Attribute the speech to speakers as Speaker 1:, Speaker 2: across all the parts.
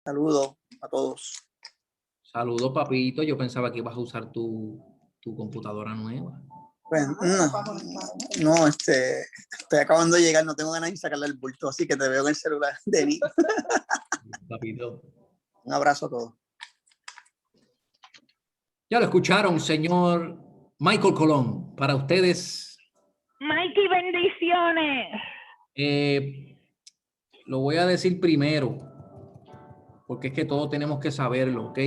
Speaker 1: Saludos a todos.
Speaker 2: Saludos, papito. Yo pensaba que ibas a usar tu computadora nueva.
Speaker 1: Pues, no, estoy acabando de llegar, no tengo ganas de sacarle el bulto, así que te veo en el celular, Denis.
Speaker 2: Papito.
Speaker 1: Un abrazo a todos.
Speaker 2: Ya lo escucharon, señor Michael Colón. Para ustedes.
Speaker 3: Mikey, bendiciones.
Speaker 2: Lo voy a decir primero, porque es que todos tenemos que saberlo, ¿ok?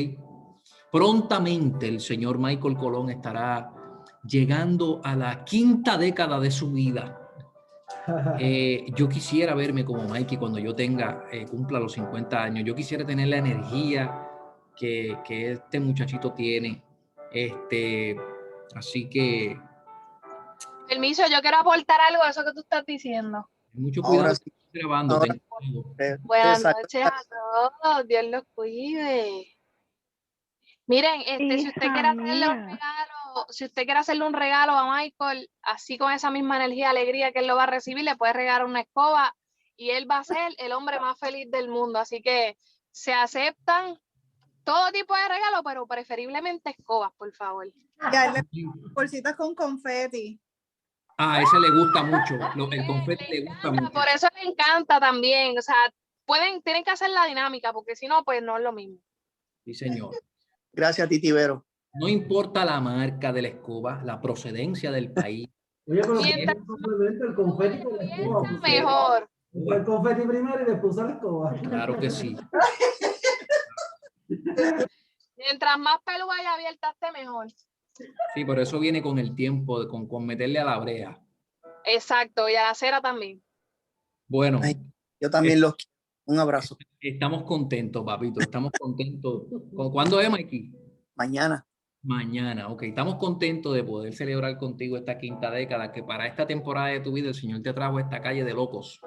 Speaker 2: Prontamente el señor Michael Colón estará llegando a la 5ª década de su vida. Yo quisiera verme como Mikey cuando yo cumpla los 50 años. Yo quisiera tener la energía que este muchachito tiene. Así que...
Speaker 4: Permiso, yo quiero aportar algo a eso que tú estás diciendo.
Speaker 2: Mucho cuidado.
Speaker 1: Ahora sí.
Speaker 2: Grabando.
Speaker 1: Ahora,
Speaker 4: Buenas noches a todos. Dios los cuide. Miren, si usted quiere hacerle un regalo, si usted quiere hacerle un regalo a Michael, así con esa misma energía, alegría que él lo va a recibir, le puede regalar una escoba y él va a ser el hombre más feliz del mundo. Así que se aceptan todo tipo de regalos, pero preferiblemente escobas, por favor.
Speaker 5: Ya, bolsitas con confeti.
Speaker 2: A ese le gusta mucho. El confeti le gusta mucho.
Speaker 4: Por eso le encanta también. O sea, tienen que hacer la dinámica, porque si no, pues no es lo mismo.
Speaker 2: Sí, señor.
Speaker 1: Gracias, Titi Vero.
Speaker 2: No importa la marca de la escoba, la procedencia del país.
Speaker 6: Oye, pero
Speaker 4: Mientras
Speaker 6: el confeti con la escoba.
Speaker 4: mejor.
Speaker 6: El confeti primero y después la escoba.
Speaker 2: Claro que sí.
Speaker 4: Mientras más pelo haya abierta, esté mejor.
Speaker 2: Sí, pero eso viene con el tiempo, con meterle a la brea.
Speaker 4: Exacto, y a la cera también.
Speaker 2: Bueno.
Speaker 1: Ay, yo también los quiero. Un abrazo.
Speaker 2: Estamos contentos, papito. Estamos contentos. ¿Cuándo es, Mikey?
Speaker 1: Mañana.
Speaker 2: Mañana, ok. Estamos contentos de poder celebrar contigo esta 5ª década, que para esta temporada de tu vida el Señor te trajo a esta calle de locos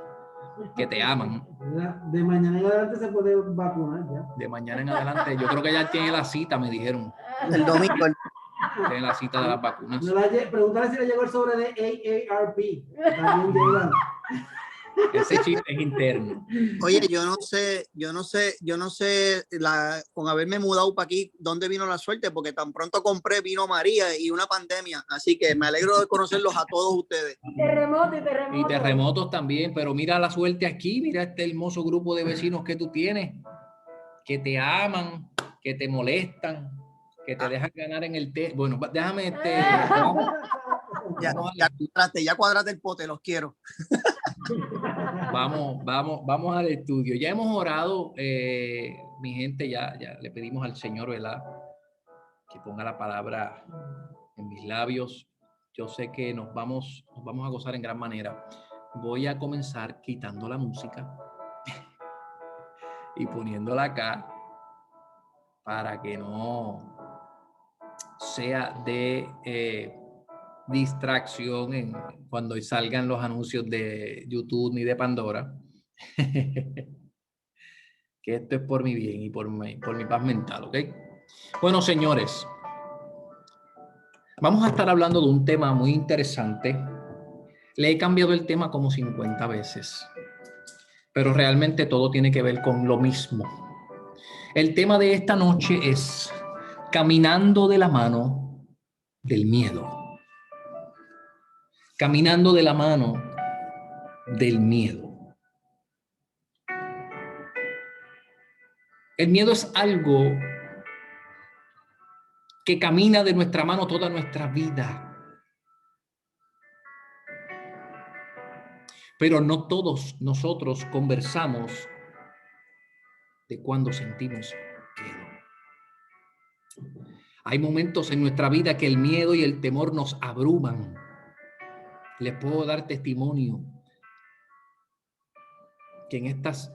Speaker 2: que te aman.
Speaker 6: De mañana en adelante se puede vacunar ya.
Speaker 2: De mañana en adelante. Yo creo que ya tiene la cita, me dijeron.
Speaker 1: El domingo.
Speaker 2: Tiene la cita de las vacunas.
Speaker 6: Pregúntale si le llegó el sobre de AARP. También llega.
Speaker 2: Ese chiste es interno.
Speaker 1: Oye, yo no sé con haberme mudado para aquí, dónde vino la suerte, porque tan pronto compré, vino María y una pandemia. Así que me alegro de conocerlos a todos ustedes.
Speaker 3: Terremoto.
Speaker 2: Y terremotos también, pero mira la suerte aquí, mira este hermoso grupo de vecinos que tú tienes, que te aman, que te molestan, que te dejan ganar en el té. Bueno, déjame
Speaker 1: Ya cuadraste el pote, los quiero.
Speaker 2: Vamos al estudio. Ya hemos orado, mi gente, ya le pedimos al Señor, ¿verdad? Que ponga la palabra en mis labios. Yo sé que nos vamos a gozar en gran manera. Voy a comenzar quitando la música y poniéndola acá para que no sea de distracción cuando salgan los anuncios de YouTube ni de Pandora. Que esto es por mi bien y por mi paz mental, ¿ok? Bueno, señores, vamos a estar hablando de un tema muy interesante. Le he cambiado el tema como 50 veces, pero realmente todo tiene que ver con lo mismo. El tema de esta noche es caminando de la mano del miedo. Caminando de la mano del miedo. El miedo es algo que camina de nuestra mano toda nuestra vida. Pero no todos nosotros conversamos de cuando sentimos miedo. Hay momentos en nuestra vida que el miedo y el temor nos abruman. Les puedo dar testimonio que en estas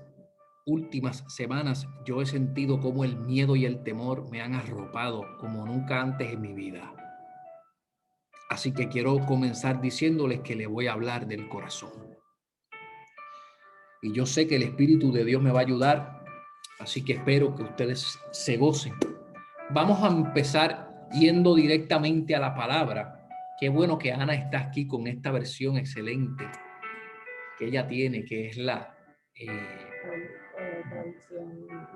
Speaker 2: últimas semanas yo he sentido cómo el miedo y el temor me han arropado como nunca antes en mi vida. Así que quiero comenzar diciéndoles que le voy a hablar del corazón. Y yo sé que el Espíritu de Dios me va a ayudar, así que espero que ustedes se gocen. Vamos a empezar yendo directamente a la palabra. Qué bueno que Ana está aquí con esta versión excelente que ella tiene, que es la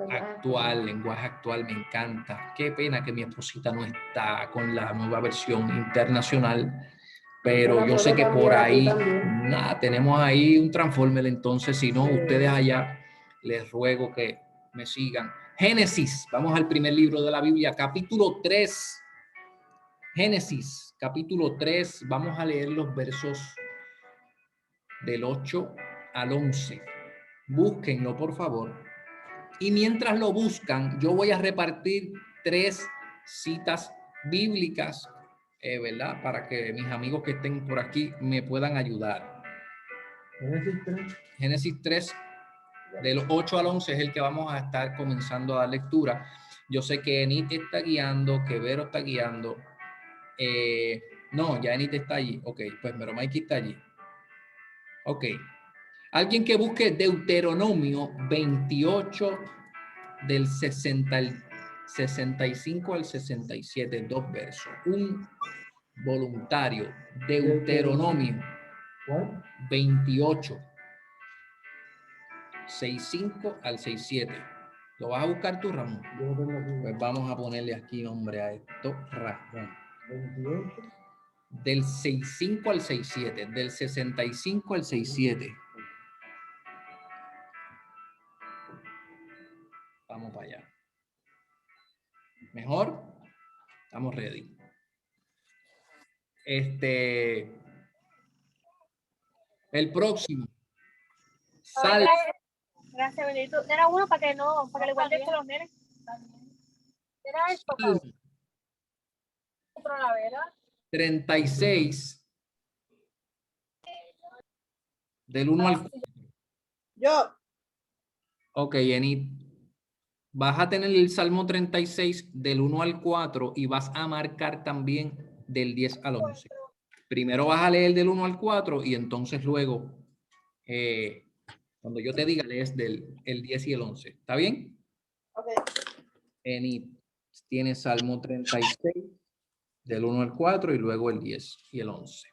Speaker 2: lenguaje actual, me encanta. Qué pena que mi esposita no está con la nueva versión internacional, pero yo sé que por ahí, nada, tenemos ahí un Transformer. Entonces, si no, ustedes allá, les ruego que me sigan. Génesis, vamos al primer libro de la Biblia, capítulo 3. Génesis, capítulo 3, vamos a leer los versos del 8 al 11. Búsquenlo, por favor. Y mientras lo buscan, yo voy a repartir 3 citas bíblicas, ¿verdad? Para que mis amigos que estén por aquí me puedan ayudar. Génesis 3, del 8 al 11 es el que vamos a estar comenzando a dar lectura. Yo sé que Enid está guiando, que Vero está guiando. No, ya Enid está allí. Ok, pues Mero Mikey está allí. Ok. Alguien que busque Deuteronomio 28 del 65 al 67, 2 versos. Un voluntario. Deuteronomio 28, 65 al 67. ¿Lo vas a buscar tú, Ramón? Pues vamos a ponerle aquí nombre a esto, Ramón.
Speaker 6: 28.
Speaker 2: Del 65 al 67, del 65 al 67. Vamos para allá. ¿Mejor? Estamos ready. El próximo. Sal.
Speaker 7: Gracias, Benito. Era uno para que no, para que le guardes a los nenes. Era esto, Pau. Otro la vera.
Speaker 2: 36. Del 1 al 4.
Speaker 5: Yo.
Speaker 2: Ok, Enid. Vas a tener el Salmo 36 del 1 al 4 y vas a marcar también del 10 al 11. Primero vas a leer del 1 al 4 y entonces luego, cuando yo te diga, lees el 10 y el 11. ¿Está bien?
Speaker 5: Ok.
Speaker 2: Enid tiene Salmo 36 del 1 al 4 y luego el 10 y el 11.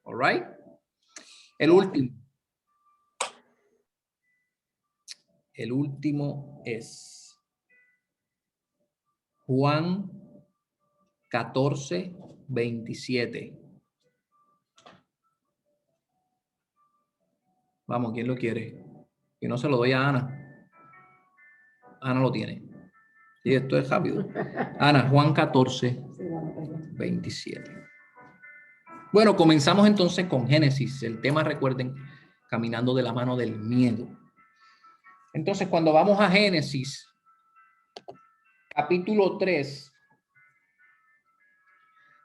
Speaker 2: All right. El último. El último es Juan 14, 27. Vamos, ¿quién lo quiere? Que no se lo doy a Ana. Ana lo tiene. Y esto es rápido. Ana, Juan 14, 27. Bueno, comenzamos entonces con Génesis. El tema, recuerden, caminando de la mano del miedo. Entonces, cuando vamos a Génesis, capítulo 3,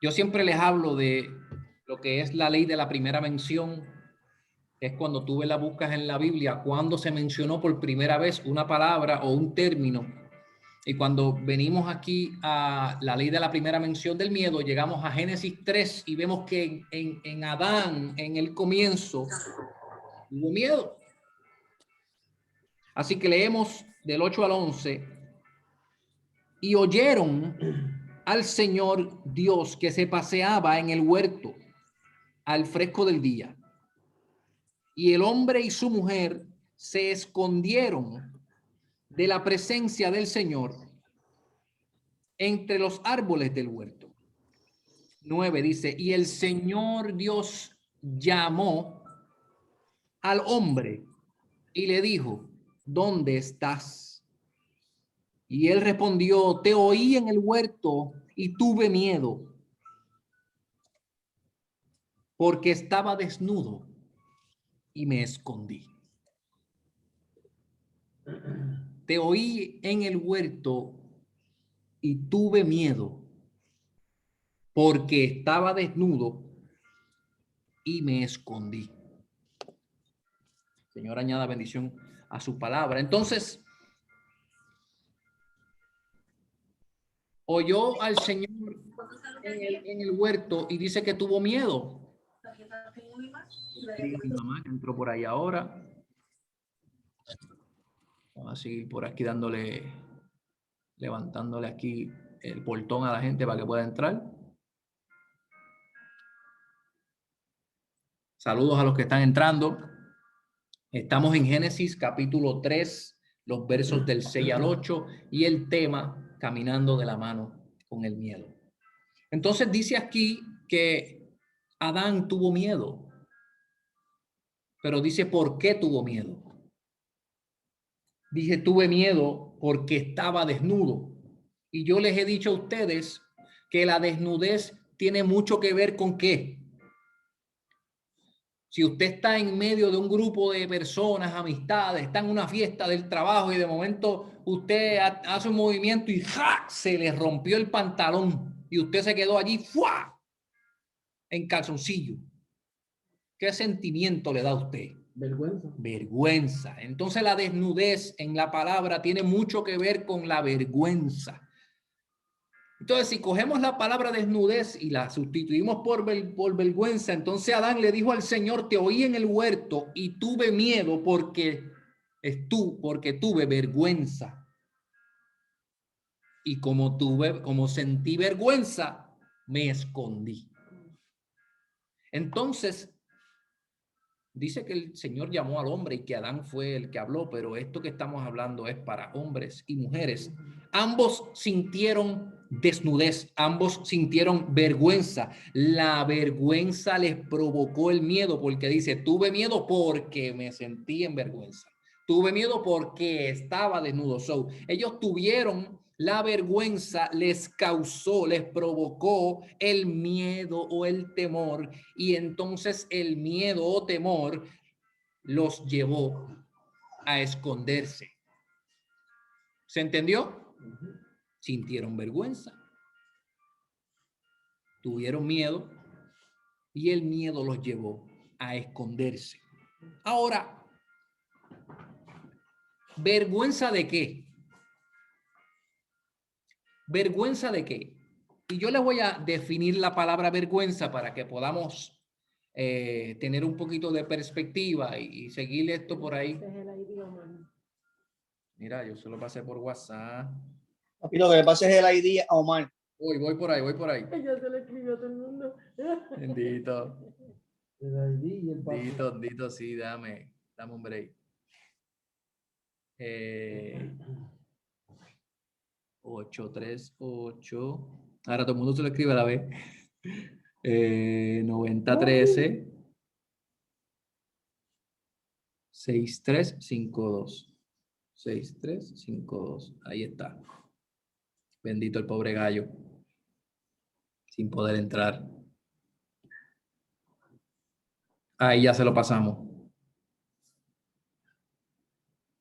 Speaker 2: yo siempre les hablo de lo que es la ley de la primera mención, que es cuando tú la buscas en la Biblia, cuando se mencionó por primera vez una palabra o un término. Y cuando venimos aquí a la ley de la primera mención del miedo, llegamos a Génesis 3 y vemos que en Adán, en el comienzo, hubo miedo. Así que leemos del 8 al 11. Y oyeron al Señor Dios que se paseaba en el huerto al fresco del día. Y el hombre y su mujer se escondieron de la presencia del Señor entre los árboles del huerto. 9 dice, y el Señor Dios llamó al hombre y le dijo, ¿dónde estás? Y él respondió, te oí en el huerto y tuve miedo, porque estaba desnudo y me escondí. Te oí en el huerto y tuve miedo, porque estaba desnudo y me escondí. Señor, añada bendición a su palabra. Entonces, oyó al Señor en el huerto y dice que tuvo miedo. Mi mamá que entró por ahí ahora. Vamos a seguir por aquí levantándole aquí el portón a la gente para que pueda entrar. Saludos a los que están entrando. Estamos en Génesis capítulo 3, los versos del 6 al 8 y el tema caminando de la mano con el miedo. Entonces dice aquí que Adán tuvo miedo, pero dice ¿por qué tuvo miedo? Dije, tuve miedo porque estaba desnudo. Y yo les he dicho a ustedes que la desnudez tiene mucho que ver con ¿qué? Si usted está en medio de un grupo de personas, amistades, está en una fiesta del trabajo y de momento usted hace un movimiento y ¡ja! Se le rompió el pantalón y usted se quedó allí ¡fua! En calzoncillo. ¿Qué sentimiento le da a usted?
Speaker 6: Vergüenza.
Speaker 2: Vergüenza. Entonces la desnudez en la palabra tiene mucho que ver con la vergüenza. Entonces, si cogemos la palabra desnudez y la sustituimos por vergüenza, entonces Adán le dijo al Señor, te oí en el huerto y tuve miedo porque tuve vergüenza. Y como sentí vergüenza, me escondí. Entonces, dice que el Señor llamó al hombre y que Adán fue el que habló, pero esto que estamos hablando es para hombres y mujeres. Ambos sintieron desnudez, ambos sintieron vergüenza. La vergüenza les provocó el miedo porque dice, tuve miedo porque me sentí en vergüenza. Tuve miedo porque estaba desnudo. So, ellos tuvieron la vergüenza, les provocó el miedo o el temor, y entonces el miedo o temor los llevó a esconderse. ¿Se entendió? Sintieron vergüenza, tuvieron miedo y el miedo los llevó a esconderse. Ahora, ¿vergüenza de qué? ¿Vergüenza de qué? Y yo les voy a definir la palabra vergüenza para que podamos tener un poquito de perspectiva y seguir esto por ahí. Mira, yo se lo pasé por WhatsApp.
Speaker 1: Papi, lo que le pases el ID a Omar.
Speaker 2: Voy por ahí.
Speaker 6: Ella se lo escribió a todo el mundo.
Speaker 2: Bendito.
Speaker 6: El ID y el password.
Speaker 2: Bendito, sí, dame un break. 838. Ahora todo el mundo se lo escribe a la vez. 9013 6352. 6352. Ahí está. Bendito el pobre gallo. Sin poder entrar. Ahí ya se lo pasamos.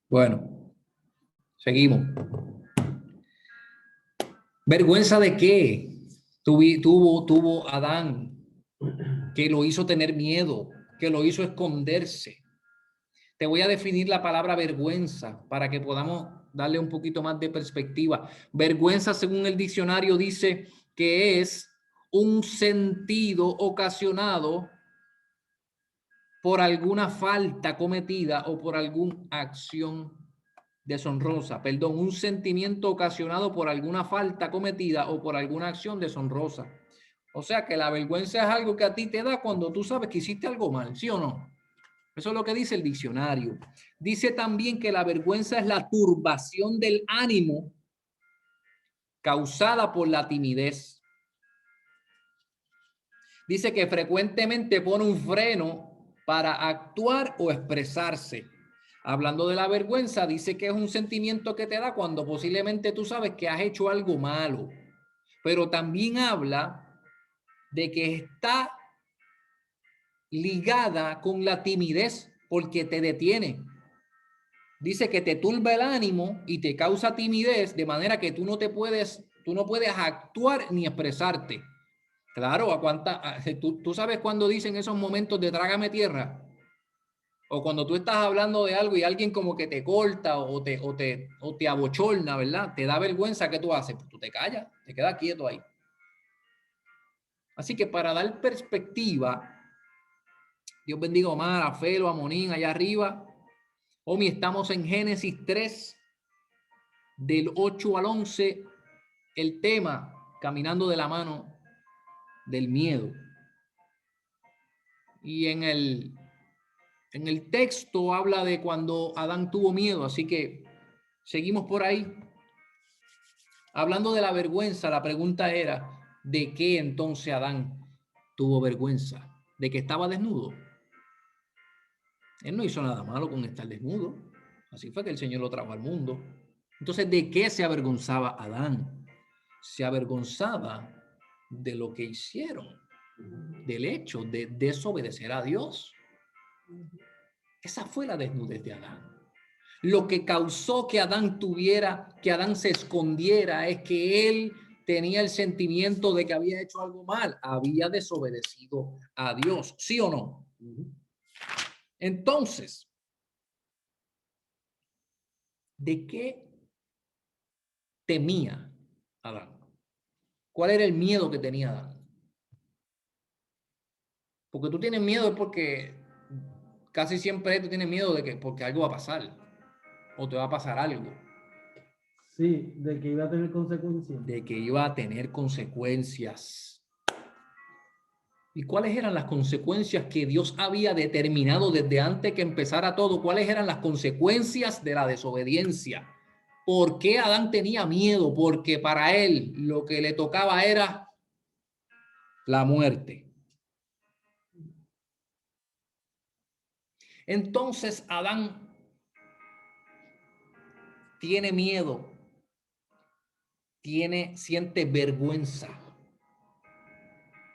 Speaker 2: Bueno, seguimos. ¿Vergüenza de qué? Tuvo Adán, que lo hizo tener miedo, que lo hizo esconderse. Te voy a definir la palabra vergüenza para que podamos darle un poquito más de perspectiva. Vergüenza, según el diccionario, dice que es un sentido ocasionado por alguna falta cometida o por alguna acción deshonrosa. Perdón, un sentimiento ocasionado por alguna falta cometida o por alguna acción deshonrosa. O sea que la vergüenza es algo que a ti te da cuando tú sabes que hiciste algo mal, ¿sí o no? Eso es lo que dice el diccionario. Dice también que la vergüenza es la turbación del ánimo causada por la timidez. Dice que frecuentemente pone un freno para actuar o expresarse. Hablando de la vergüenza, dice que es un sentimiento que te da cuando posiblemente tú sabes que has hecho algo malo. Pero también habla de que está ligada con la timidez porque te detiene. Dice que te turba el ánimo y te causa timidez de manera que tú no puedes actuar ni expresarte. Claro, tú sabes cuando dicen esos momentos de trágame tierra, o cuando tú estás hablando de algo y alguien como que te corta o te abochorna, ¿verdad? Te da vergüenza, ¿qué tú haces? Pues tú te callas, te quedas quieto ahí. Así que para dar perspectiva, Dios bendiga a Omar, a Felo, a Monín allá arriba. Omi, estamos en Génesis 3, del 8 al 11, el tema, caminando de la mano del miedo. Y en el texto habla de cuando Adán tuvo miedo, así que Seguimos por ahí. Hablando de la vergüenza, la pregunta era, ¿de qué entonces Adán tuvo vergüenza? ¿De que estaba desnudo? Él no hizo nada malo con estar desnudo. Así fue que el Señor lo trajo al mundo. Entonces, ¿de qué se avergonzaba Adán? Se avergonzaba de lo que hicieron, del hecho de desobedecer a Dios. Esa fue la desnudez de Adán. Lo que causó que Adán se escondiera es que él tenía el sentimiento de que había hecho algo mal, había desobedecido a Dios, ¿sí o no? Entonces, ¿de qué temía Adán? ¿Cuál era el miedo que tenía Adán? Porque tú tienes miedo es porque casi siempre tú tienes miedo de que porque algo va a pasar o te va a pasar algo.
Speaker 6: Sí, de que iba a tener consecuencias.
Speaker 2: De que iba a tener consecuencias. ¿Y cuáles eran las consecuencias que Dios había determinado desde antes que empezara todo? ¿Cuáles eran las consecuencias de la desobediencia? ¿Por qué Adán tenía miedo? Porque para él lo que le tocaba era la muerte. Entonces Adán tiene miedo, siente vergüenza.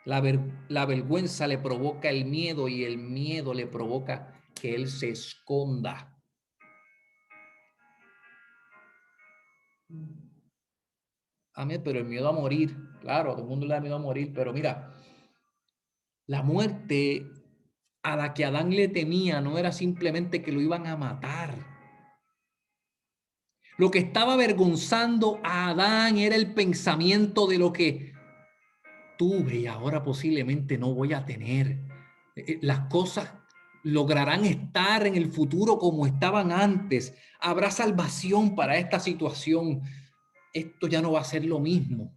Speaker 2: La vergüenza le provoca el miedo y el miedo le provoca que él se esconda. Amén, pero el miedo a morir, claro, a todo el mundo le da miedo a morir, pero mira, la muerte a la que Adán le temía no era simplemente que lo iban a matar. Lo que estaba avergonzando a Adán era el pensamiento de lo que tuve y ahora posiblemente no voy a tener. Las cosas lograrán estar en el futuro como estaban antes. Habrá salvación para esta situación. Esto ya no va a ser lo mismo.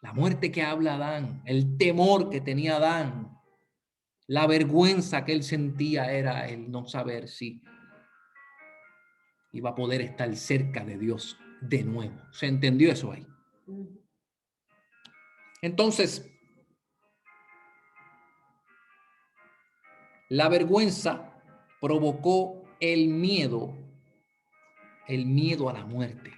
Speaker 2: La muerte que habla Adán, el temor que tenía Adán, la vergüenza que él sentía era el no saber si iba a poder estar cerca de Dios de nuevo. ¿Se entendió eso ahí? Entonces, la vergüenza provocó el miedo a la muerte.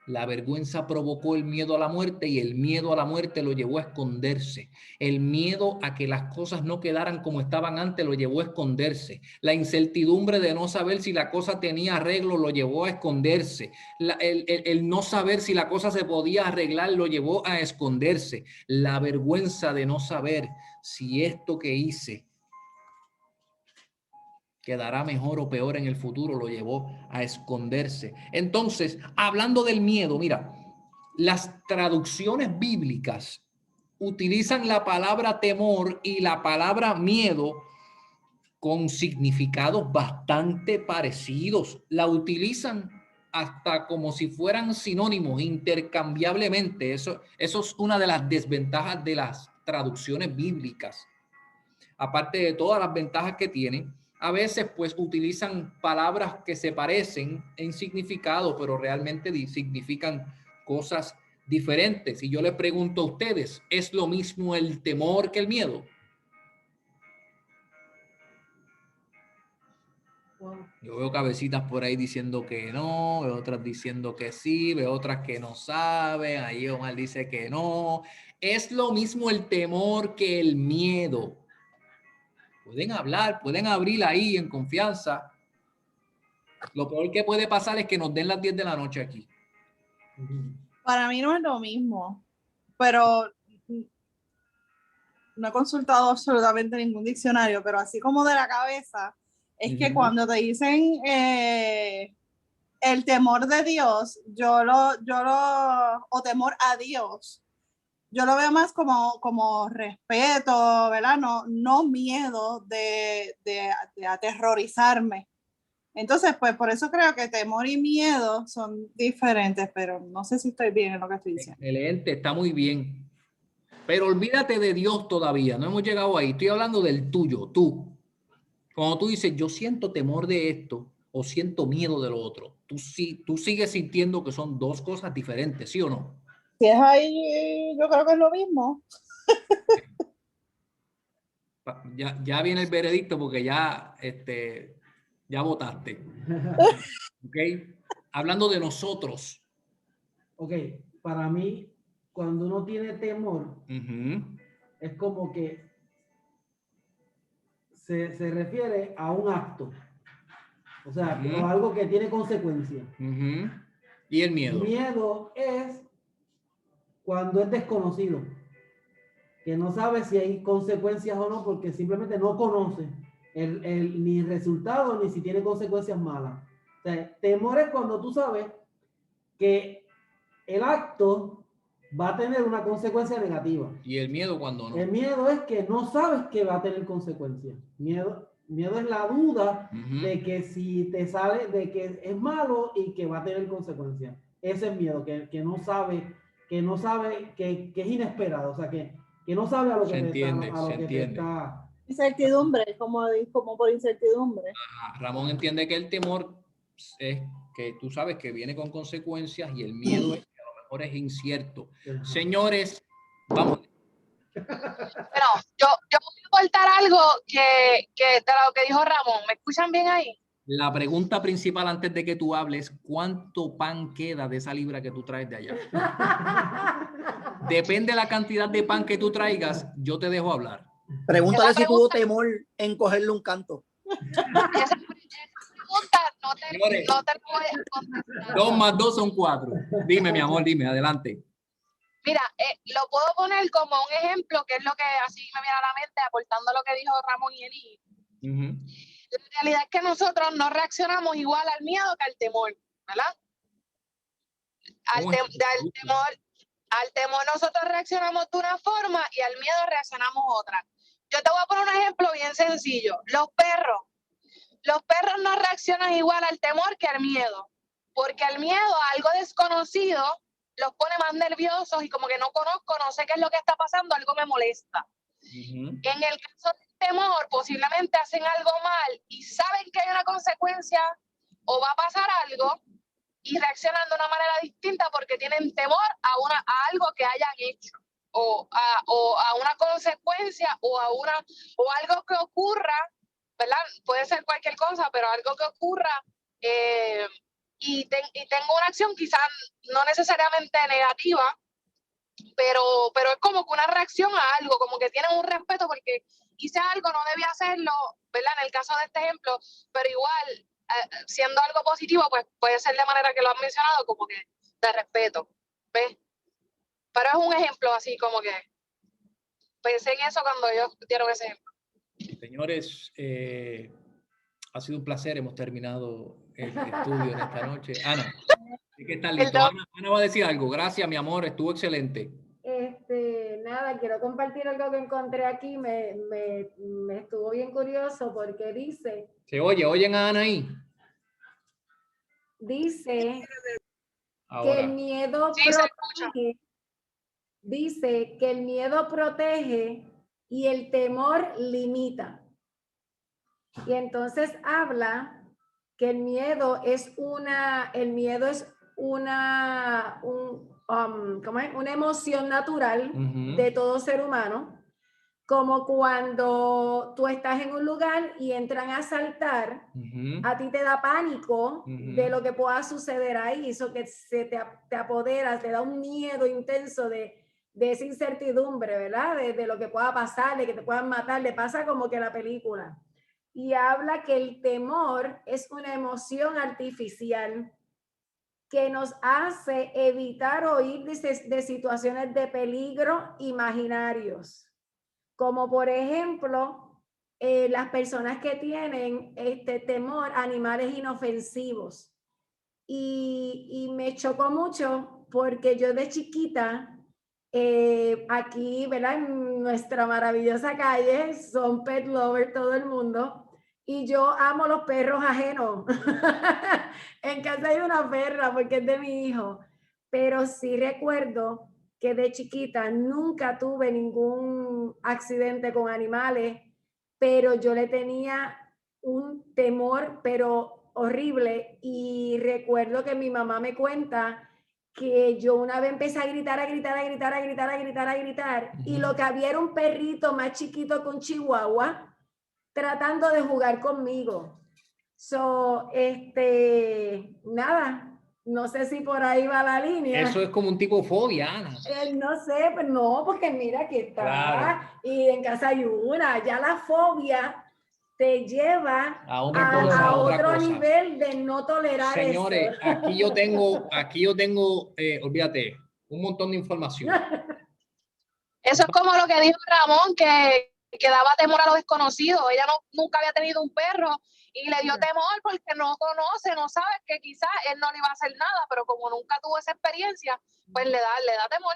Speaker 2: La vergüenza provocó el miedo a la muerte y el miedo a la muerte lo llevó a esconderse. El miedo a que las cosas no quedaran como estaban antes lo llevó a esconderse. La incertidumbre de no saber si la cosa tenía arreglo lo llevó a esconderse. El no saber si la cosa se podía arreglar lo llevó a esconderse. La vergüenza de no saber si esto que hice quedará mejor o peor en el futuro lo llevó a esconderse. Entonces, hablando del miedo, mira, las traducciones bíblicas utilizan la palabra temor y la palabra miedo con significados bastante parecidos. La utilizan hasta como si fueran sinónimos intercambiablemente. Eso es una de las desventajas de las traducciones bíblicas. Aparte de todas las ventajas que tienen, a veces pues utilizan palabras que se parecen en significado, pero realmente significan cosas diferentes. Y yo les pregunto a ustedes, ¿es lo mismo el temor que el miedo? Yo veo cabecitas por ahí diciendo que no, veo otras diciendo que sí, veo otras que no saben, ahí Omar dice que no. ¿Es lo mismo el temor que el miedo? Pueden hablar, pueden abrir ahí en confianza. Lo peor que puede pasar es que nos den las 10 de la noche aquí.
Speaker 5: Para mí no es lo mismo, pero no he consultado absolutamente ningún diccionario, pero así como de la cabeza, es que cuando te dicen el temor de Dios, o temor a Dios, yo lo veo más como respeto, ¿verdad? No miedo de aterrorizarme. Entonces, pues por eso creo que temor y miedo son diferentes, pero no sé si estoy bien en lo que estoy diciendo.
Speaker 2: Excelente, está muy bien. Pero olvídate de Dios todavía, no hemos llegado ahí. Estoy hablando del tuyo, tú. Cuando tú dices, yo siento temor de esto o siento miedo de lo otro, tú sigues sintiendo que son dos cosas diferentes, ¿sí o no?
Speaker 5: Si es ahí, yo creo que es lo mismo.
Speaker 2: Ya viene el veredicto porque ya votaste. ¿Ok? Hablando de nosotros.
Speaker 6: Ok, para mí, cuando uno tiene temor, es como que se refiere a un acto. O sea, o algo que tiene consecuencias.
Speaker 2: ¿Y el miedo?
Speaker 6: Miedo es cuando es desconocido, que no sabe si hay consecuencias o no, porque simplemente no conoce ni resultado ni si tiene consecuencias malas. O sea, temor es cuando tú sabes que el acto va a tener una consecuencia negativa.
Speaker 2: ¿Y el miedo cuando no?
Speaker 6: El miedo es que no sabes que va a tener consecuencias. Miedo es la duda de que si te sale, de que es malo y que va a tener consecuencias. Ese es miedo, que no sabe, que es inesperado, o sea, que no sabe a lo que te está.
Speaker 5: Incertidumbre, como por incertidumbre.
Speaker 2: Ramón entiende que el temor es que tú sabes que viene con consecuencias y el miedo es que a lo mejor es incierto. Señores, vamos.
Speaker 4: Bueno, yo voy a aportar algo que de lo que dijo Ramón. ¿Me escuchan bien ahí?
Speaker 2: La pregunta principal antes de que tú hables, ¿cuánto pan queda de esa libra que tú traes de allá? Depende de la cantidad de pan que tú traigas, yo te dejo hablar.
Speaker 1: Pregúntale si tuvo temor en cogerle un canto.
Speaker 4: Esa pregunta no te voy a contestar.
Speaker 2: 2 más 2 son 4. Dime, mi amor, dime, adelante.
Speaker 4: Mira, lo puedo poner como un ejemplo, que es lo que así me viene a la mente, aportando lo que dijo Ramón y Eli. La realidad es que nosotros no reaccionamos igual al miedo que al temor, ¿verdad? Al temor nosotros reaccionamos de una forma y al miedo reaccionamos otra. Yo te voy a poner un ejemplo bien sencillo. Los perros no reaccionan igual al temor que al miedo, porque al miedo a algo desconocido los pone más nerviosos y como que no conozco, no sé qué es lo que está pasando, algo me molesta. En el caso del temor, posiblemente hacen algo mal y saben que hay una consecuencia o va a pasar algo y reaccionan de una manera distinta porque tienen temor a algo que hayan hecho o a una consecuencia o algo que ocurra, ¿verdad? Puede ser cualquier cosa, pero algo que ocurra y tengo una acción quizás no necesariamente negativa, pero es como que una reacción a algo, como que tienen un respeto porque hice algo, no debía hacerlo, ¿verdad? En el caso de este ejemplo, pero igual, siendo algo positivo, pues puede ser de manera que lo han mencionado, como que de respeto, ¿ves? Pero es un ejemplo así, como que pensé en eso cuando ellos dieron ese ejemplo.
Speaker 2: Señores, ha sido un placer, hemos terminado el estudio en esta noche. Ana, ¿qué está listo? Ana va a decir algo. Gracias, mi amor, estuvo excelente.
Speaker 8: Nada, quiero compartir algo que encontré aquí, me estuvo bien curioso porque dice...
Speaker 2: ¿Se oyen a Ana ahí?
Speaker 8: Dice
Speaker 2: Ahora.
Speaker 8: que el miedo protege, dice que el miedo protege y el temor limita. Y entonces habla que el miedo es una emoción natural de todo ser humano, como cuando tú estás en un lugar y entran a asaltar, a ti te da pánico de lo que pueda suceder ahí, eso que te apodera, te da un miedo intenso de esa incertidumbre, ¿verdad? De lo que pueda pasar, de que te puedan matar, le pasa como que la película. Y habla que el temor es una emoción artificial que nos hace evitar oír de situaciones de peligro imaginarios. Como por ejemplo, las personas que tienen temor a animales inofensivos. Y me chocó mucho porque yo de chiquita, aquí, ¿verdad? En nuestra maravillosa calle, son pet lovers todo el mundo. Y yo amo los perros ajenos. En casa hay una perra porque es de mi hijo. Pero sí recuerdo que de chiquita nunca tuve ningún accidente con animales, pero yo le tenía un temor, pero horrible. Y recuerdo que mi mamá me cuenta que yo una vez empecé a gritar, y lo que había era un perrito más chiquito que un chihuahua tratando de jugar conmigo. Nada, no sé si por ahí va la línea.
Speaker 2: Eso es como un tipo de fobia, Ana.
Speaker 8: No sé, pues no, porque mira que está,
Speaker 2: claro.
Speaker 8: y en casa hay una, ya la fobia te lleva
Speaker 2: a otro
Speaker 8: nivel de no tolerar.
Speaker 2: Señores,
Speaker 8: eso.
Speaker 2: aquí yo tengo, olvídate, un montón de información.
Speaker 4: Eso es como lo que dijo Ramón, que daba temor a lo desconocido. Ella nunca había tenido un perro y le dio temor porque no conoce, no sabe que quizás él no le iba a hacer nada, pero como nunca tuvo esa experiencia, pues le da temor.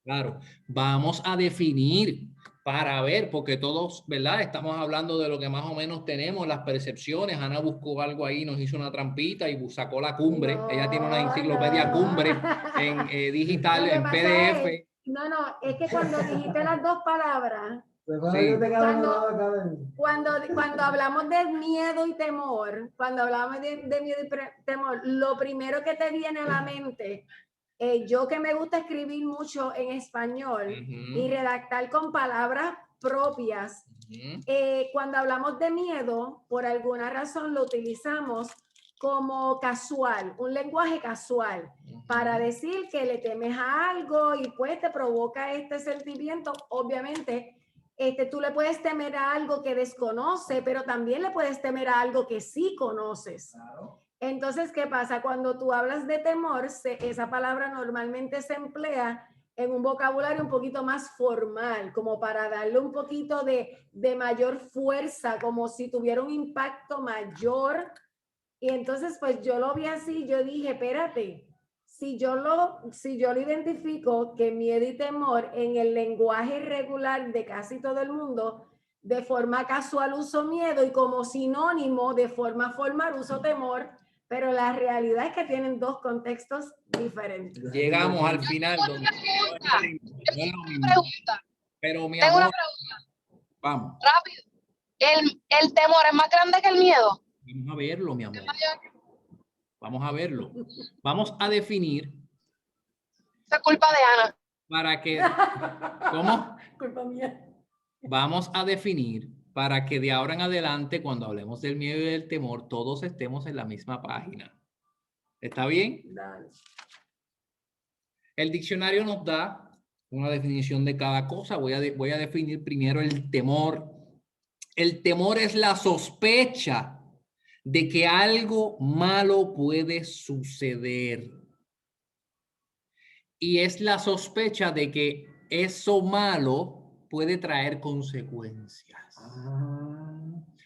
Speaker 2: Claro, vamos a definir para ver, porque todos, ¿verdad? Estamos hablando de lo que más o menos tenemos, las percepciones. Ana buscó algo ahí, nos hizo una trampita y sacó la Cumbre. No, ella tiene una enciclopedia Cumbre en digital, en PDF.
Speaker 8: No, es que cuando dijiste las dos palabras,
Speaker 2: sí.
Speaker 8: cuando hablamos de miedo y temor, lo primero que te viene a la mente, yo que me gusta escribir mucho en español y redactar con palabras propias, cuando hablamos de miedo, por alguna razón lo utilizamos como casual, un lenguaje casual, para decir que le temes a algo y pues te provoca este sentimiento. Obviamente, tú le puedes temer a algo que desconoce, pero también le puedes temer a algo que sí conoces. Claro. Entonces, ¿qué pasa? Cuando tú hablas de temor, esa palabra normalmente se emplea en un vocabulario un poquito más formal, como para darle un poquito de mayor fuerza, como si tuviera un impacto mayor. Y entonces, pues yo lo vi así, yo dije, espérate, si yo lo identifico que miedo y temor en el lenguaje regular de casi todo el mundo, de forma casual uso miedo y como sinónimo de forma formal uso temor, pero la realidad es que tienen dos contextos diferentes.
Speaker 2: Llegamos al final.
Speaker 4: Tengo una pregunta.
Speaker 2: Pero mi amor, vamos.
Speaker 4: Rápido. ¿El temor es más grande que el miedo?
Speaker 2: Vamos a verlo, mi amor. Vamos a verlo. Vamos a definir.
Speaker 4: Esa es culpa de Ana.
Speaker 2: Para que... ¿Cómo?
Speaker 8: Culpa mía.
Speaker 2: Vamos a definir para que de ahora en adelante, cuando hablemos del miedo y del temor, todos estemos en la misma página. ¿Está bien?
Speaker 8: Dale.
Speaker 2: El diccionario nos da una definición de cada cosa. Voy a definir primero el temor. El temor es la sospecha de que algo malo puede suceder. Y es la sospecha de que eso malo puede traer consecuencias.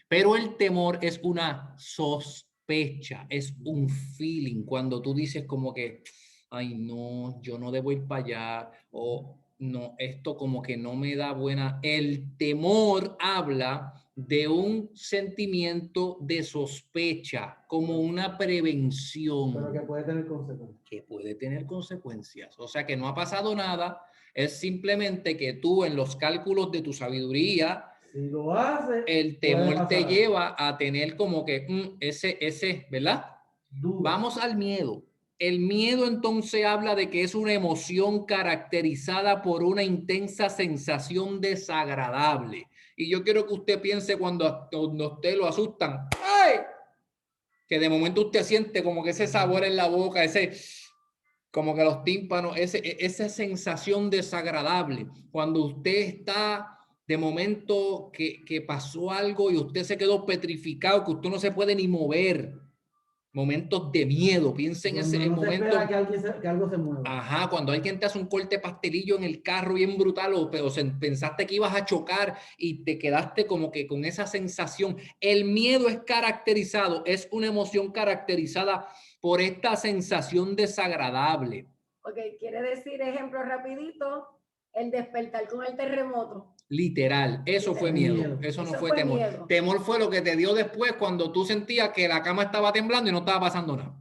Speaker 2: Pero el temor es una sospecha, es un feeling. Cuando tú dices como que, ay no, yo no debo ir para allá, o no, esto como que no me da buena. El temor habla de un sentimiento de sospecha, como una prevención.
Speaker 6: Pero que puede tener consecuencias.
Speaker 2: Que puede tener consecuencias. O sea que no ha pasado nada, es simplemente que tú en los cálculos de tu sabiduría,
Speaker 6: si lo haces,
Speaker 2: el temor te lleva a tener como que ese, ¿verdad?
Speaker 6: Duda.
Speaker 2: Vamos al miedo. El miedo entonces habla de que es una emoción caracterizada por una intensa sensación desagradable. Y yo quiero que usted piense cuando usted lo asustan, ¡ay! Que de momento usted siente como que ese sabor en la boca, como que los tímpanos, esa sensación desagradable. Cuando usted está de momento que pasó algo y usted se quedó petrificado, que usted no se puede ni mover. Momentos de miedo, piensen en ese momento.
Speaker 6: Que algo se mueva.
Speaker 2: Ajá, cuando alguien te hace un corte pastelillo en el carro bien brutal, o pensaste que ibas a chocar y te quedaste como que con esa sensación. El miedo es caracterizado, es una emoción caracterizada por esta sensación desagradable.
Speaker 8: Ok, quiere decir, ejemplo rapidito, el despertar con el terremoto.
Speaker 2: Literal, eso fue miedo, eso no fue temor.
Speaker 8: Miedo.
Speaker 2: Temor fue lo que te dio después cuando tú sentías que la cama estaba temblando y no estaba pasando nada.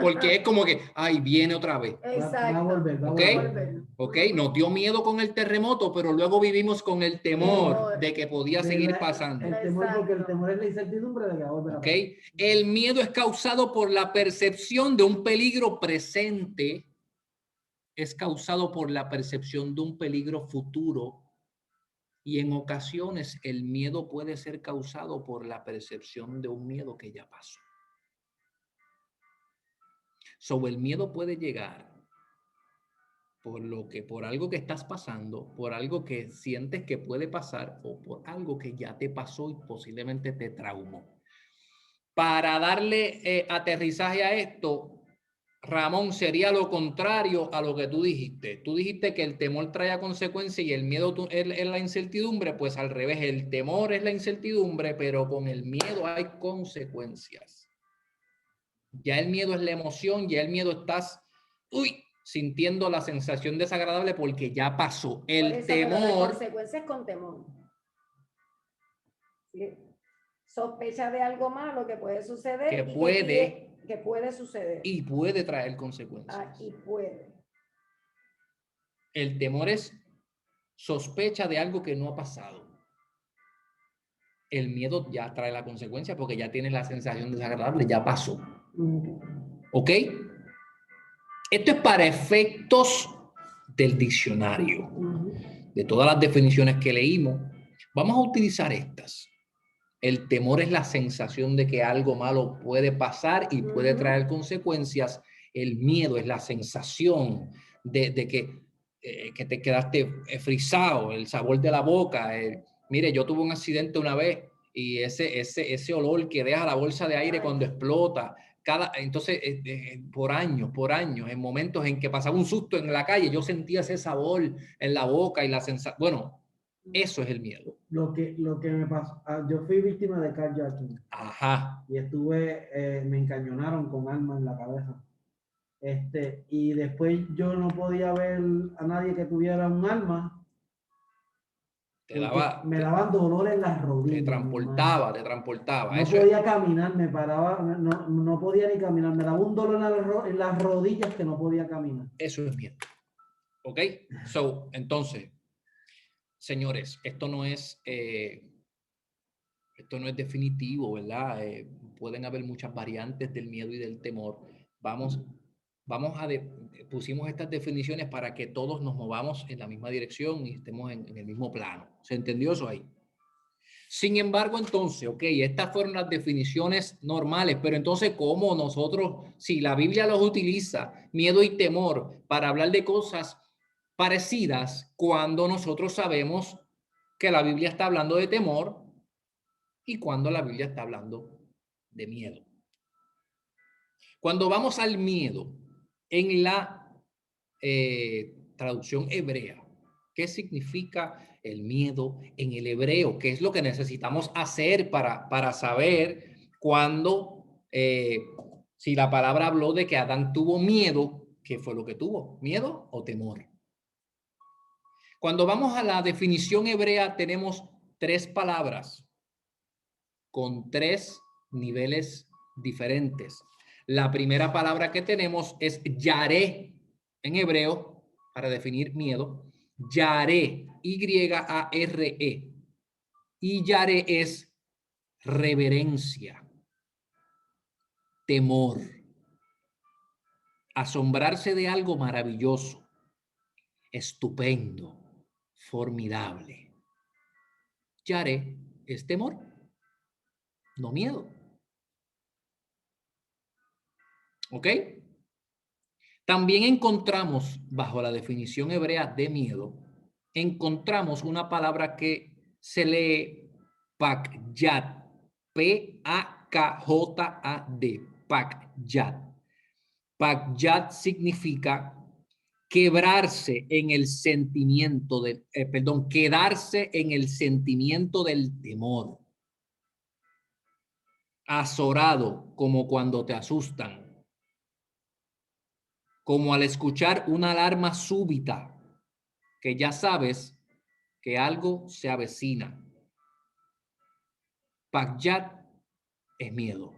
Speaker 2: Porque es como que, ay, viene otra vez.
Speaker 8: Exacto.
Speaker 6: Va a volver, va a
Speaker 2: ¿Ok?
Speaker 6: volver.
Speaker 2: Ok, nos dio miedo con el terremoto, pero luego vivimos con el temor de que podía seguir pasando.
Speaker 6: El temor, porque el temor es la incertidumbre de que va a volver a pasar.
Speaker 2: ¿Ok? El miedo es causado por la percepción de un peligro presente, es causado por la percepción de un peligro futuro, y en ocasiones el miedo puede ser causado por la percepción de un miedo que ya pasó. Sobre el miedo puede llegar por algo que estás pasando, por algo que sientes que puede pasar o por algo que ya te pasó y posiblemente te traumó. Para darle aterrizaje a esto, Ramón, sería lo contrario a lo que tú dijiste. Tú dijiste que el temor traía consecuencias y el miedo es la incertidumbre. Pues al revés, el temor es la incertidumbre, pero con el miedo hay consecuencias. Ya el miedo es la emoción, ya el miedo estás sintiendo la sensación desagradable porque ya pasó. El temor...
Speaker 8: consecuencias con temor. ¿Sí? Sospecha de algo malo que puede suceder. Que puede suceder.
Speaker 2: Y puede traer consecuencias.
Speaker 8: Y puede.
Speaker 2: El temor es sospecha de algo que no ha pasado. El miedo ya trae la consecuencia porque ya tienes la sensación desagradable, ya pasó. ¿Ok? Esto es para efectos del diccionario. De todas las definiciones que leímos, vamos a utilizar estas. El temor es la sensación de que algo malo puede pasar y puede traer consecuencias. El miedo es la sensación de que te quedaste frisado, el sabor de la boca. Mire, yo tuve un accidente una vez y ese olor que deja la bolsa de aire cuando explota. Entonces, por años, en momentos en que pasaba un susto en la calle, yo sentía ese sabor en la boca y la sensación. Bueno, eso es el miedo.
Speaker 6: Lo que me pasó, yo fui víctima de carjacking.
Speaker 2: Ajá.
Speaker 6: Y me encañonaron con armas en la cabeza. Y después yo no podía ver a nadie que tuviera un arma. Me daban dolor en las rodillas.
Speaker 2: Te transportaba.
Speaker 6: No podía caminar, me paraba, no podía ni caminar. Me daba un dolor en las rodillas que no podía caminar.
Speaker 2: Eso es miedo. ¿Ok? Entonces, señores, esto no es definitivo, ¿verdad? Pueden haber muchas variantes del miedo y del temor. Pusimos estas definiciones para que todos nos movamos en la misma dirección y estemos en el mismo plano. ¿Se entendió eso ahí? Sin embargo, entonces, estas fueron las definiciones normales, pero entonces, ¿cómo nosotros, si la Biblia los utiliza, miedo y temor, para hablar de cosas parecidas, cuando nosotros sabemos que la Biblia está hablando de temor y cuando la Biblia está hablando de miedo? Cuando vamos al miedo, en la traducción hebrea, ¿qué significa el miedo en el hebreo? ¿Qué es lo que necesitamos hacer para saber cuándo, si la palabra habló de que Adán tuvo miedo, qué fue lo que tuvo? ¿Miedo o temor? Cuando vamos a la definición hebrea, tenemos 3 palabras con 3 niveles diferentes. La primera palabra que tenemos es yaré en hebreo para definir miedo. Yaré, Y-A-R-E. Y yaré es reverencia, temor, asombrarse de algo maravilloso, estupendo, formidable. Yaré es temor, no miedo. ¿Ok? También encontramos, bajo la definición hebrea de miedo, encontramos una palabra que se lee pakyad, P-A-K-J-A-D, pakyad. Pakyad significa quebrarse en el sentimiento quedarse en el sentimiento del temor. Azorado, como cuando te asustan. Como al escuchar una alarma súbita, que ya sabes que algo se avecina. Pagyat es miedo.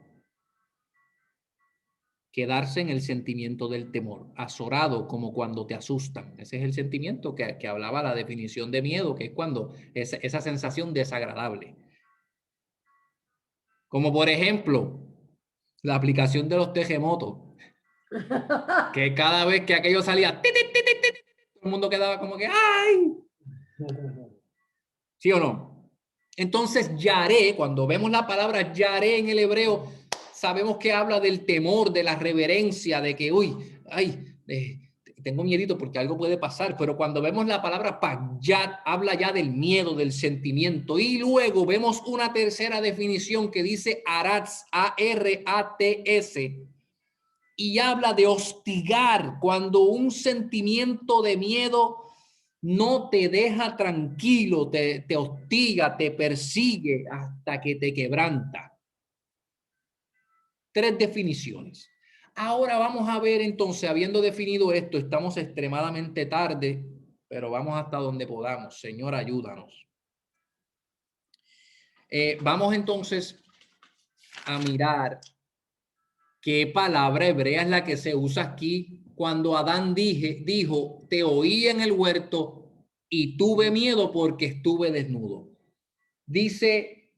Speaker 2: Quedarse en el sentimiento del temor, azorado como cuando te asustan. Ese es el sentimiento que hablaba la definición de miedo, que es cuando esa sensación desagradable. Como por ejemplo, la aplicación de los terremotos, que cada vez que aquello salía, todo el mundo quedaba como que ¡ay! ¿Sí o no? Entonces, yaré, cuando vemos la palabra yaré en el hebreo, sabemos que habla del temor, de la reverencia, de que, uy, ay, tengo miedito porque algo puede pasar. Pero cuando vemos la palabra pagyat, habla ya del miedo, del sentimiento. Y luego vemos una tercera definición que dice arats, A-R-A-T-S, y habla de hostigar, cuando un sentimiento de miedo no te deja tranquilo, te hostiga, te persigue hasta que te quebranta. 3 definiciones. Ahora vamos a ver entonces, habiendo definido esto, estamos extremadamente tarde, pero vamos hasta donde podamos. Señor, ayúdanos. Vamos entonces a mirar qué palabra hebrea es la que se usa aquí cuando Adán dijo, te oí en el huerto y tuve miedo porque estuve desnudo. Dice,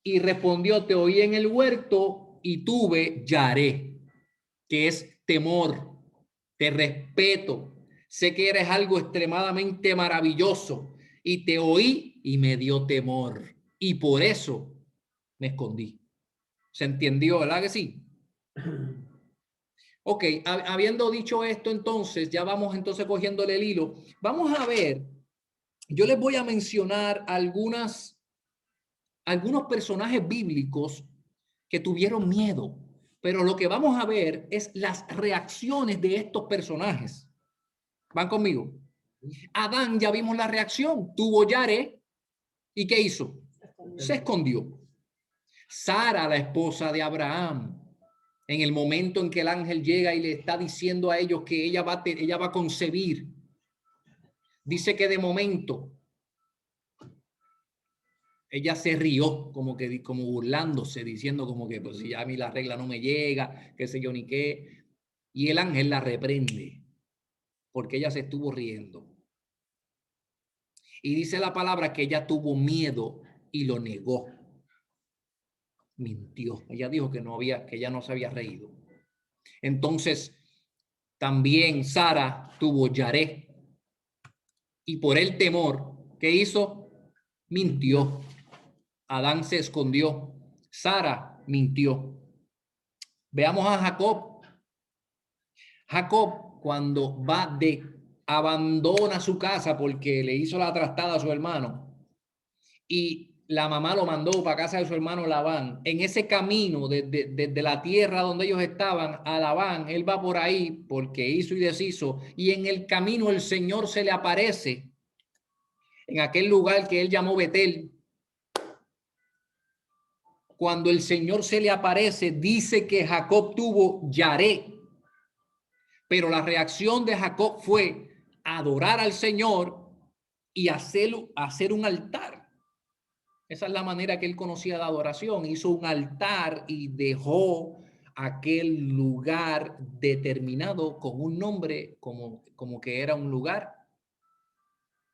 Speaker 2: y respondió, te oí en el huerto y tuve yaré, que es temor, te respeto, sé que eres algo extremadamente maravilloso y te oí y me dio temor y por eso me escondí. ¿Se entendió, verdad que sí? Ok, habiendo dicho esto entonces, ya vamos entonces cogiéndole el hilo. Vamos a ver, yo les voy a mencionar algunos personajes bíblicos que tuvieron miedo, pero lo que vamos a ver es las reacciones de estos personajes. ¿Van conmigo? Adán, ya vimos la reacción, tuvo yaré, ¿y qué hizo? Se escondió. Sara, la esposa de Abraham, en el momento en que el ángel llega y le está diciendo a ellos que ella va a concebir, dice que de momento ella se rió, como burlándose, diciendo como que pues si ya a mí la regla no me llega, qué sé yo ni qué. Y el ángel la reprende porque ella se estuvo riendo. Y dice la palabra que ella tuvo miedo y lo negó. Mintió. Ella dijo que ella no se había reído. Entonces, también Sara tuvo yaré. Y por el temor, ¿qué hizo? Mintió. Adán se escondió. Sara mintió. Veamos a Jacob. Jacob, cuando abandona su casa porque le hizo la trastada a su hermano y la mamá lo mandó para casa de su hermano Labán. En ese camino desde la tierra donde ellos estaban a Labán, él va por ahí porque hizo y deshizo, y en el camino el Señor se le aparece en aquel lugar que él llamó Betel. Cuando el Señor se le aparece, dice que Jacob tuvo yaré, pero la reacción de Jacob fue adorar al Señor y hacer un altar. Esa es la manera que él conocía de adoración. Hizo un altar y dejó aquel lugar determinado con un nombre como que era un lugar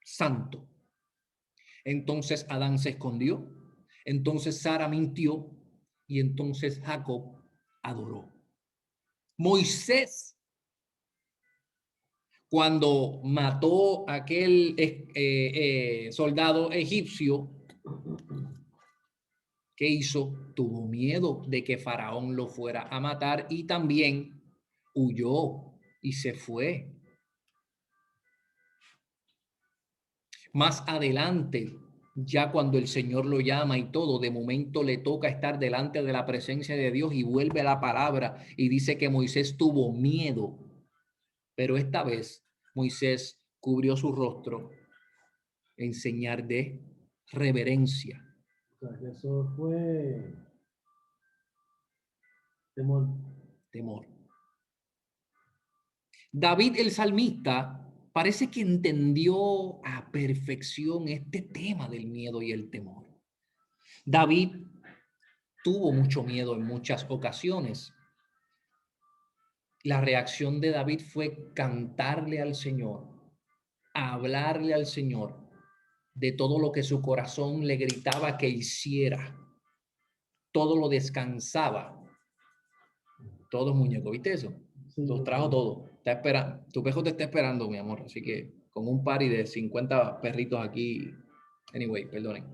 Speaker 2: santo. Entonces Adán se escondió, entonces Sara mintió y entonces Jacob adoró. Moisés, cuando mató a aquel soldado egipcio, ¿qué hizo? Tuvo miedo de que Faraón lo fuera a matar y también huyó y se fue. Más adelante, ya cuando el Señor lo llama y todo, de momento le toca estar delante de la presencia de Dios y vuelve la palabra y dice que Moisés tuvo miedo, pero esta vez Moisés cubrió su rostro en señal de reverencia.
Speaker 6: Eso fue temor.
Speaker 2: Temor. David el salmista, parece que entendió a perfección este tema del miedo y el temor. David tuvo mucho miedo en muchas ocasiones. La reacción de David fue cantarle al Señor, hablarle al Señor de todo lo que su corazón le gritaba que hiciera. Todo lo descansaba. Todo muñeco, ¿viste eso?
Speaker 6: Sí.
Speaker 2: Los trajo todo. Está esperando. Tu pejo te está esperando, mi amor. Así que con un party de 50 perritos aquí. Anyway, perdonen.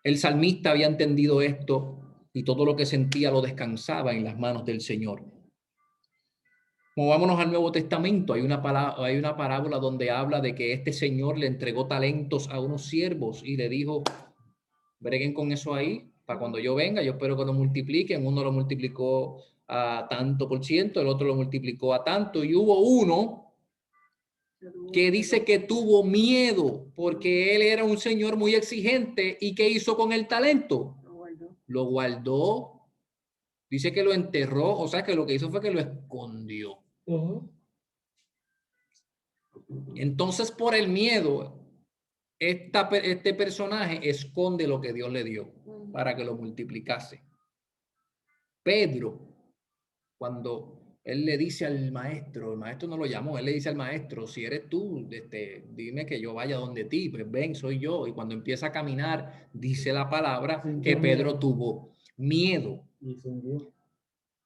Speaker 2: El salmista había entendido esto y todo lo que sentía lo descansaba en las manos del Señor. Movámonos al Nuevo Testamento. Hay una parábola donde habla de que este Señor le entregó talentos a unos siervos y le dijo, breguen con eso ahí, para cuando yo venga, yo espero que lo multipliquen. Uno lo multiplicó a tanto por ciento, el otro lo multiplicó a tanto, y hubo uno que dice que tuvo miedo porque él era un señor muy exigente. ¿Y qué hizo con el talento? Lo guardó. Dice que lo enterró, o sea que lo que hizo fue que lo escondió. Entonces, por el miedo, este personaje esconde lo que Dios le dio para que lo multiplicase. Pedro, cuando él le dice al maestro, el maestro no lo llamó, él le dice al maestro, si eres tú, dime que yo vaya donde ti, pues ven, soy yo. Y cuando empieza a caminar, dice la palabra que Pedro tuvo miedo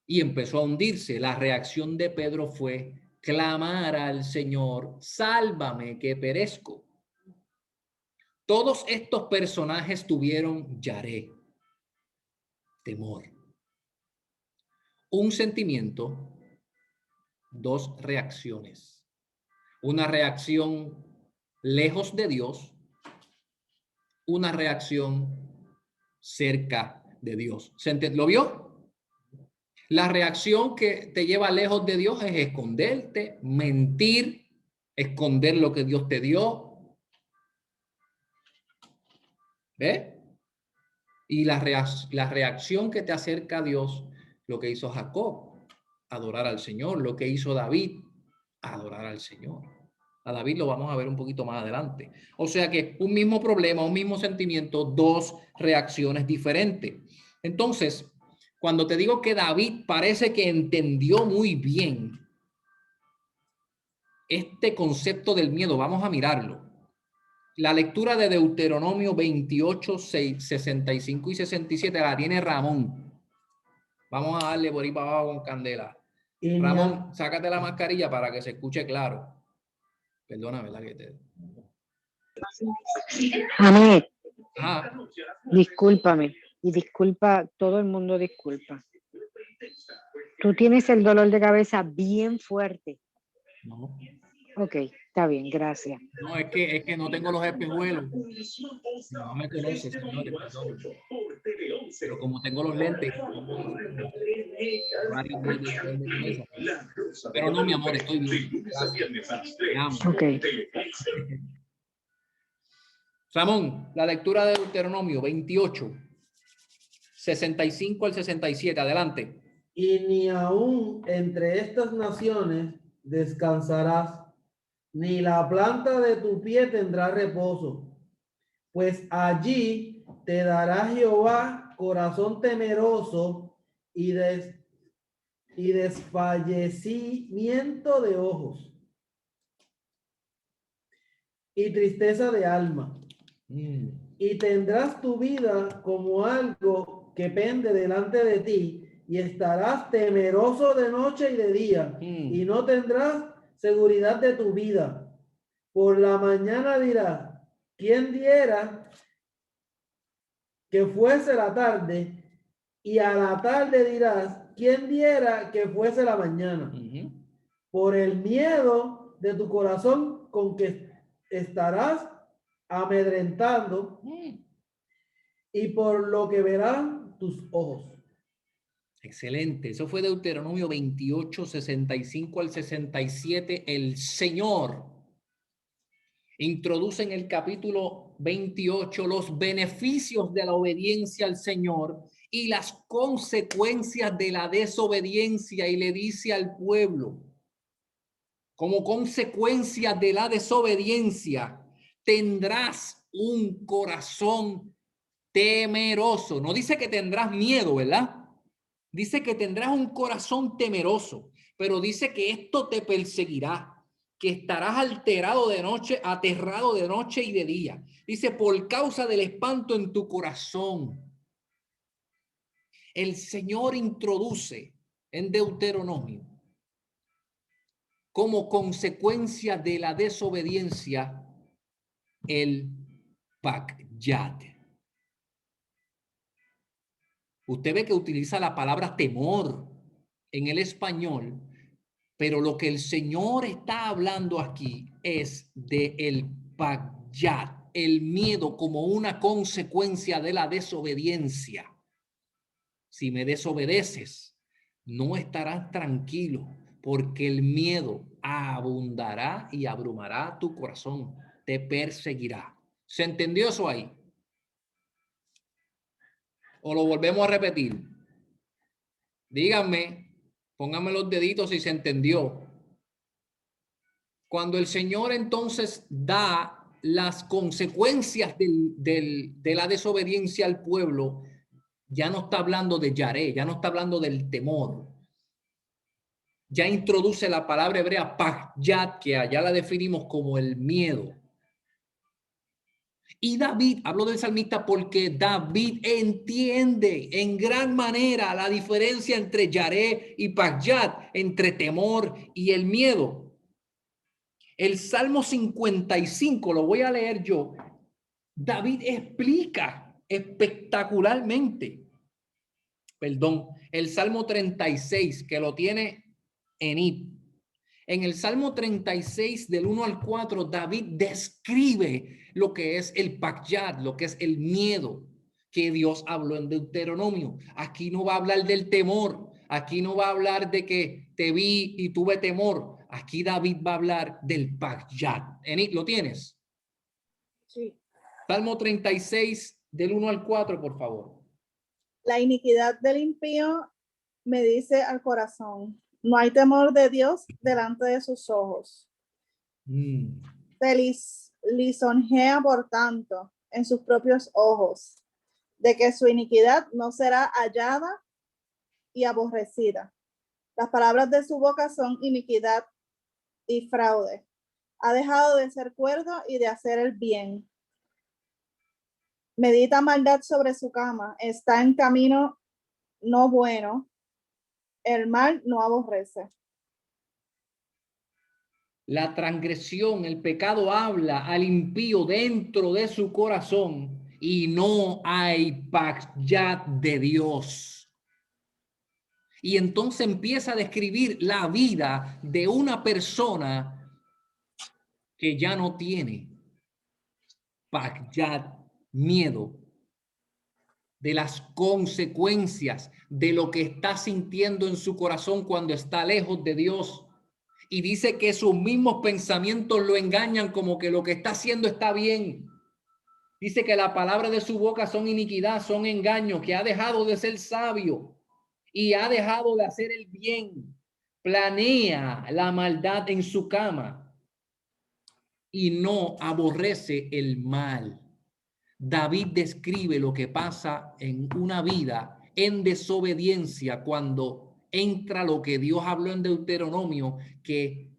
Speaker 2: y empezó a hundirse. La reacción de Pedro fue clamar al Señor, sálvame que perezco. Todos estos personajes tuvieron yaré, temor. Un sentimiento, dos reacciones. Una reacción lejos de Dios, una reacción cerca de Dios. ¿Lo vio? La reacción que te lleva lejos de Dios es esconderte, mentir, esconder lo que Dios te dio. ¿Ves? Y la reacción que te acerca a Dios, lo que hizo Jacob, adorar al Señor. Lo que hizo David, adorar al Señor. A David lo vamos a ver un poquito más adelante. O sea que un mismo problema, un mismo sentimiento, dos reacciones diferentes. Entonces, cuando te digo que David parece que entendió muy bien este concepto del miedo, vamos a mirarlo. La lectura de Deuteronomio 28, 65 y 67 la tiene Ramón. Vamos a darle por ahí para abajo con candela. Ramón, sácate la mascarilla para que se escuche claro. Perdona, ¿verdad?
Speaker 9: Janet,
Speaker 2: Ajá.
Speaker 9: discúlpame y disculpa, todo el mundo disculpa. Tú tienes el dolor de cabeza bien fuerte.
Speaker 2: No.
Speaker 9: Ok, está bien, gracias.
Speaker 2: No, es que no tengo los espejuelos. No me conoces, señores, perdón. Pero como tengo los lentes, pero no, mi amor, estoy bien. Gracias.
Speaker 9: Ok.
Speaker 2: Ramón, la lectura de Deuteronomio 28, 65 al 67, adelante.
Speaker 6: Y ni aún entre estas naciones descansarás, ni la planta de tu pie tendrá reposo, pues allí te dará Jehová corazón temeroso y desfallecimiento de ojos y tristeza de alma. Y tendrás tu vida como algo que pende delante de ti, y estarás temeroso de noche y de día, y no tendrás seguridad de tu vida. Por la mañana dirás, ¿quién diera que fuese la tarde? Y a la tarde dirás, ¿quién diera que fuese la mañana? Por el miedo de tu corazón con que estarás amedrentando, y por lo que verán tus ojos.
Speaker 2: Excelente. Eso fue Deuteronomio 28, 65 al 67. El Señor introduce en el capítulo 28 los beneficios de la obediencia al Señor y las consecuencias de la desobediencia, y le dice al pueblo, como consecuencia de la desobediencia, tendrás un corazón temeroso. No dice que tendrás miedo, ¿verdad? Dice que tendrás un corazón temeroso, pero dice que esto te perseguirá, que estarás alterado de noche, aterrado de noche y de día. Dice, por causa del espanto en tu corazón. El Señor introduce en Deuteronomio, como consecuencia de la desobediencia, el Pakyat. Usted ve que utiliza la palabra temor en el español, pero lo que el Señor está hablando aquí es de el Pakyat, el miedo como una consecuencia de la desobediencia. Si me desobedeces, no estarás tranquilo, porque el miedo abundará y abrumará tu corazón, te perseguirá. ¿Se entendió eso ahí? ¿O lo volvemos a repetir? Díganme, pónganme los deditos si se entendió. Cuando el Señor entonces da las consecuencias de la desobediencia al pueblo, ya no está hablando de yaré, ya no está hablando del temor. Ya introduce la palabra hebrea pakyat, que allá la definimos como el miedo. Y David, hablo del salmista porque David entiende en gran manera la diferencia entre yaré y pakyat, entre temor y el miedo. El Salmo 55, lo voy a leer yo. David explica espectacularmente, el Salmo 36, que lo tiene Enid. En el Salmo 36, del 1 al 4, David describe lo que es el pakyat, lo que es el miedo que Dios habló en Deuteronomio. Aquí no va a hablar del temor, aquí no va a hablar de que te vi y tuve temor. Aquí David va a hablar del pakyat. Enid, ¿lo tienes?
Speaker 5: Sí.
Speaker 2: Salmo 36, del 1 al 4, por favor.
Speaker 5: La iniquidad del impío me dice al corazón, no hay temor de Dios delante de sus ojos. Se lisonjea, por tanto, en sus propios ojos, de que su iniquidad no será hallada y aborrecida. Las palabras de su boca son iniquidad y fraude. Ha dejado de ser cuerdo y de hacer el bien. Medita maldad sobre su cama, está en camino no bueno, el mal no aborrece.
Speaker 2: La transgresión, el pecado habla al impío dentro de su corazón y no hay pakyat de Dios. Y entonces empieza a describir la vida de una persona que ya no tiene pakyat, miedo de las consecuencias de lo que está sintiendo en su corazón cuando está lejos de Dios. Y dice que sus mismos pensamientos lo engañan como que lo que está haciendo está bien. Dice que la palabra de su boca son iniquidad, son engaños, que ha dejado de ser sabio y ha dejado de hacer el bien. Planea la maldad en su cama y no aborrece el mal. David describe lo que pasa en una vida en desobediencia cuando entra lo que Dios habló en Deuteronomio, que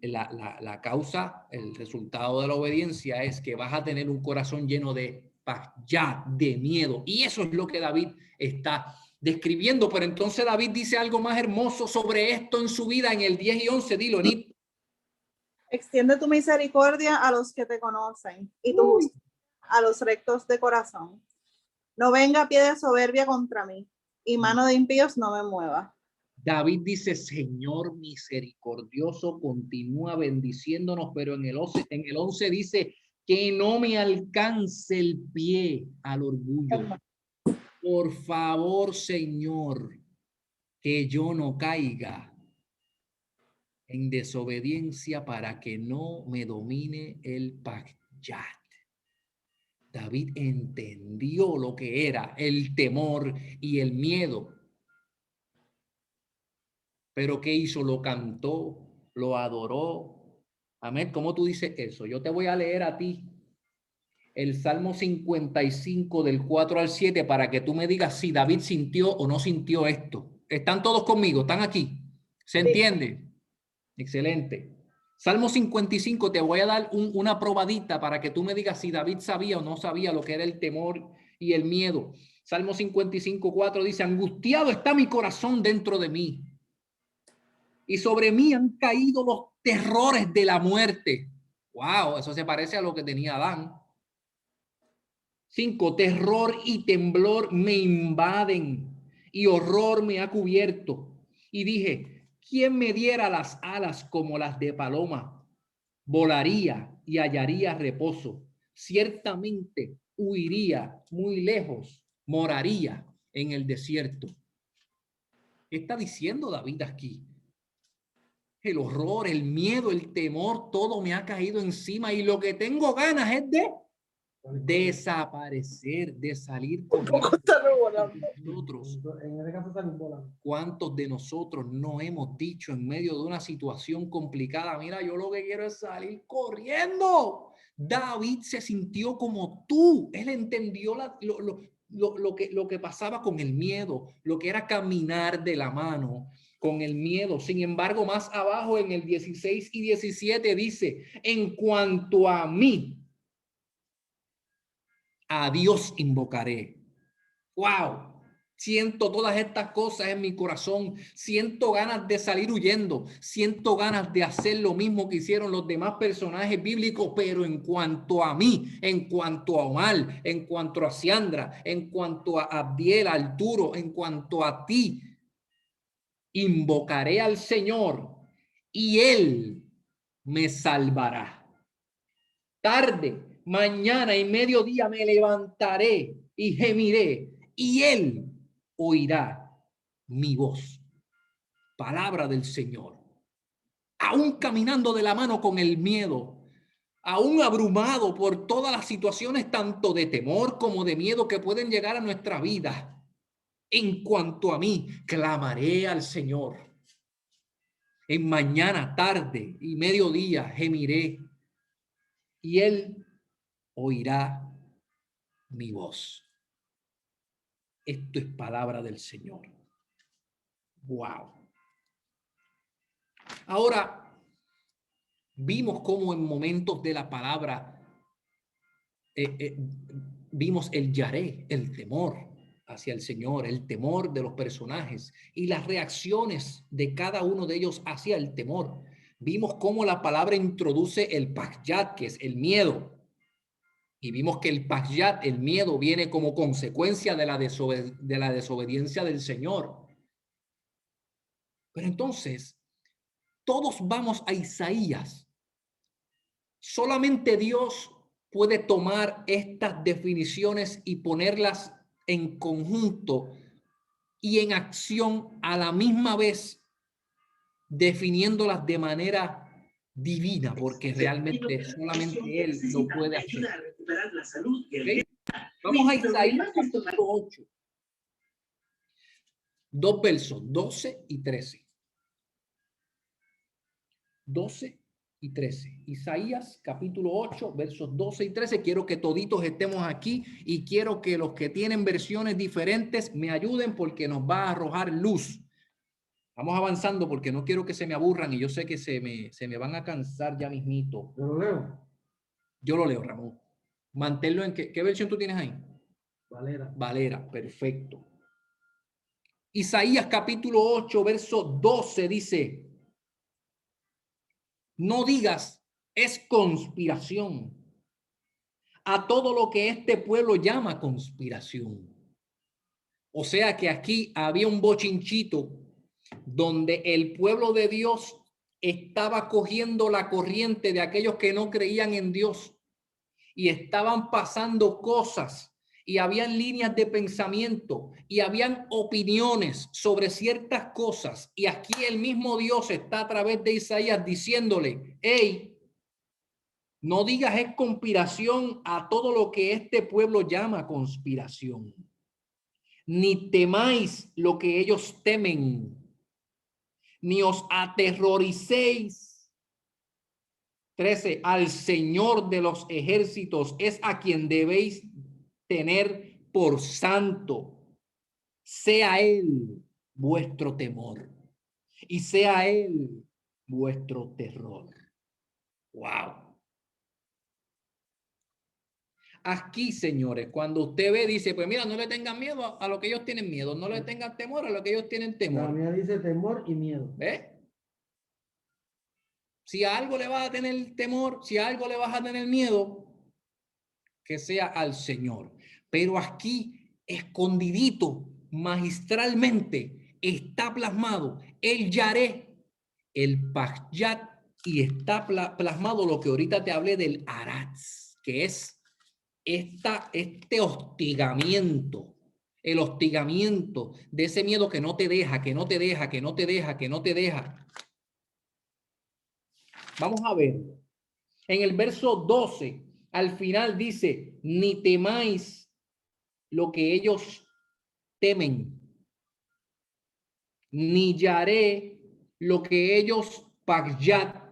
Speaker 2: la causa, el resultado de la obediencia es que vas a tener un corazón lleno de pakyat, de miedo. Y eso es lo que David está describiendo. Pero entonces David dice algo más hermoso sobre esto en su vida en el 10 y 11. Dilo, Nit.
Speaker 5: Extiende tu misericordia a los que te conocen y tu justicia a los rectos de corazón. No venga pie de soberbia contra mí y mano de impíos no me mueva.
Speaker 2: David dice, Señor misericordioso, continúa bendiciéndonos, pero en el 11 dice que no me alcance el pie al orgullo. Por favor, Señor, que yo no caiga en desobediencia para que no me domine el pakyat. David entendió lo que era el temor y el miedo. Pero ¿qué hizo? Lo cantó, lo adoró. Amén. ¿Cómo tú dices eso? Yo te voy a leer a ti el Salmo 55 del 4 al 7 para que tú me digas si David sintió o no sintió esto. ¿Están todos conmigo? ¿Están aquí? ¿Se entiende? Excelente. Salmo 55, te voy a dar una probadita para que tú me digas si David sabía o no sabía lo que era el temor y el miedo. Salmo 55, 4 dice, angustiado está mi corazón dentro de mí, y sobre mí han caído los terrores de la muerte. Wow, eso se parece a lo que tenía Adán. 5, terror y temblor me invaden, y horror me ha cubierto. Y dije, ¿quién me diera las alas como las de paloma? Volaría y hallaría reposo. Ciertamente huiría muy lejos, moraría en el desierto. ¿Qué está diciendo David aquí? El horror, el miedo, el temor, todo me ha caído encima y lo que tengo ganas es de desaparecer, de salir con nosotros. ¿Cuántos de nosotros no hemos dicho en medio de una situación complicada, mira, yo lo que quiero es salir corriendo? David se sintió como tú. Él entendió lo que pasaba con el miedo, lo que era caminar de la mano con el miedo. Sin embargo, más abajo en el 16 y 17 dice, en cuanto a mí, a Dios invocaré. ¡Wow! Siento todas estas cosas en mi corazón. Siento ganas de salir huyendo. Siento ganas de hacer lo mismo que hicieron los demás personajes bíblicos, pero en cuanto a mí, en cuanto a Omar, en cuanto a Ciandra, en cuanto a Abdiel, a Arturo, en cuanto a ti, invocaré al Señor y Él me salvará. Tarde, mañana y mediodía me levantaré y gemiré y Él oirá mi voz. Palabra del Señor. Aún caminando de la mano con el miedo, aún abrumado por todas las situaciones tanto de temor como de miedo que pueden llegar a nuestra vida, en cuanto a mí, clamaré al Señor. En mañana, tarde y mediodía gemiré y Él oirá mi voz. Esto es palabra del Señor. Wow. Ahora, vimos cómo en momentos de la palabra vimos el yaré, el temor hacia el Señor, el temor de los personajes y las reacciones de cada uno de ellos hacia el temor. Vimos cómo la palabra introduce el pakyat, que es el miedo. Y vimos que el pakyat, el miedo, viene como consecuencia de la desobediencia del Señor. Pero entonces, todos vamos a Isaías. Solamente Dios puede tomar estas definiciones y ponerlas en conjunto y en acción a la misma vez, definiéndolas de manera divina, porque realmente solamente Él lo puede hacer. ¿Okay? Vamos a Isaías capítulo 8. 2 versos, 12 y 13. 12 y 13. Isaías capítulo 8, versos 12 y 13. Quiero que toditos estemos aquí y quiero que los que tienen versiones diferentes me ayuden porque nos va a arrojar luz. Vamos avanzando porque no quiero que se me aburran y yo sé que se me van a cansar ya mismito.
Speaker 6: ¿Yo lo leo?
Speaker 2: Yo lo leo, Ramón. Manténlo en ¿qué versión tú tienes ahí?
Speaker 6: Valera.
Speaker 2: Valera, perfecto. Isaías capítulo 8, verso 12 dice: no digas, es conspiración, a todo lo que este pueblo llama conspiración. O sea que aquí había un bochinchito donde el pueblo de Dios estaba cogiendo la corriente de aquellos que no creían en Dios y estaban pasando cosas y habían líneas de pensamiento y habían opiniones sobre ciertas cosas. Y aquí el mismo Dios está a través de Isaías diciéndole: hey, no digas es conspiración a todo lo que este pueblo llama conspiración, ni temáis lo que ellos temen, ni os aterroricéis 13, al Señor de los ejércitos es a quien debéis tener por santo. Sea Él vuestro temor y sea Él vuestro terror. Wow. Aquí, señores, cuando usted ve, dice, pues mira, no le tengan miedo a lo que ellos tienen miedo, no le tengan temor a lo que ellos tienen temor.
Speaker 6: La mía dice temor y miedo.
Speaker 2: ¿Ves? Si a algo le vas a tener temor, si a algo le vas a tener miedo, que sea al Señor. Pero aquí, escondidito, magistralmente, está plasmado el Yaré, el Pachat, y está plasmado lo que ahorita te hablé del Aratz, que es este hostigamiento, el hostigamiento de ese miedo que no te deja, que no te deja, que no te deja, que no te deja. Vamos a ver. En el verso 12, al final dice, ni temáis lo que ellos temen, ni Yaré lo que ellos Pachat.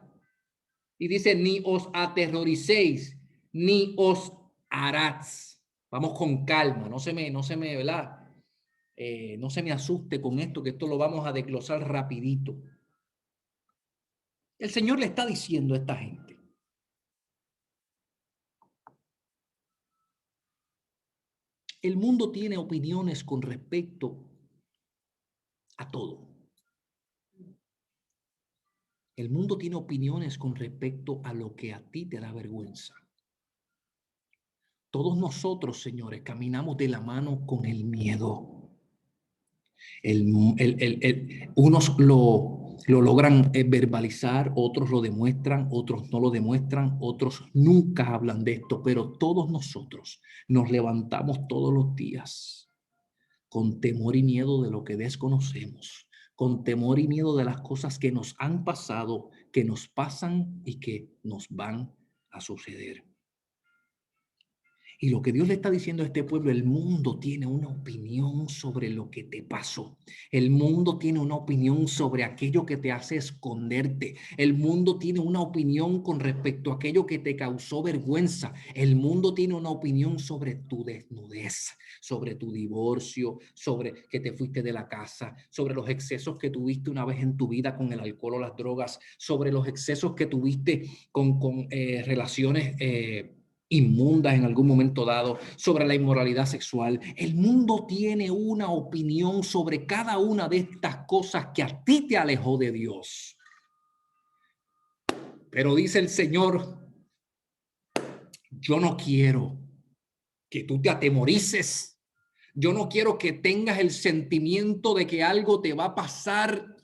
Speaker 2: Y dice, ni os aterroricéis, ni os Aratz. Vamos con calma, no se me, ¿verdad? No se me asuste con esto, que esto lo vamos a desglosar rapidito. El Señor le está diciendo a esta gente, el mundo tiene opiniones con respecto a todo. El mundo tiene opiniones con respecto a lo que a ti te da vergüenza. Todos nosotros, señores, caminamos de la mano con el miedo. Unos lo logran verbalizar, otros lo demuestran, otros no lo demuestran, otros nunca hablan de esto, pero todos nosotros nos levantamos todos los días con temor y miedo de lo que desconocemos, con temor y miedo de las cosas que nos han pasado, que nos pasan y que nos van a suceder. Y lo que Dios le está diciendo a este pueblo, el mundo tiene una opinión sobre lo que te pasó. El mundo tiene una opinión sobre aquello que te hace esconderte. El mundo tiene una opinión con respecto a aquello que te causó vergüenza. El mundo tiene una opinión sobre tu desnudez, sobre tu divorcio, sobre que te fuiste de la casa, sobre los excesos que tuviste una vez en tu vida con el alcohol o las drogas, sobre los excesos que tuviste con relaciones inmundas en algún momento dado, sobre la inmoralidad sexual. El mundo tiene una opinión sobre cada una de estas cosas que a ti te alejó de Dios. Pero dice el Señor, yo no quiero que tú te atemorices. Yo no quiero que tengas el sentimiento de que algo te va a pasar.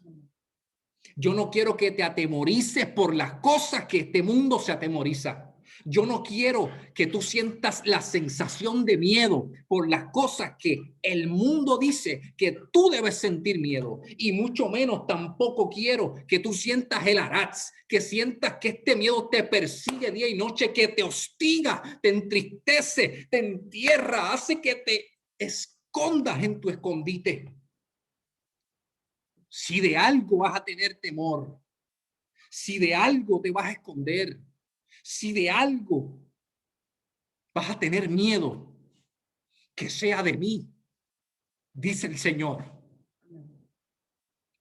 Speaker 2: Yo no quiero que te atemorices por las cosas que este mundo se atemoriza. Yo no quiero que tú sientas la sensación de miedo por las cosas que el mundo dice que tú debes sentir miedo. Y mucho menos tampoco quiero que tú sientas el aratz, que sientas que este miedo te persigue día y noche, que te hostiga, te entristece, te entierra, hace que te escondas en tu escondite. Si de algo vas a tener temor, si de algo te vas a esconder, si de algo vas a tener miedo, que sea de mí, dice el Señor.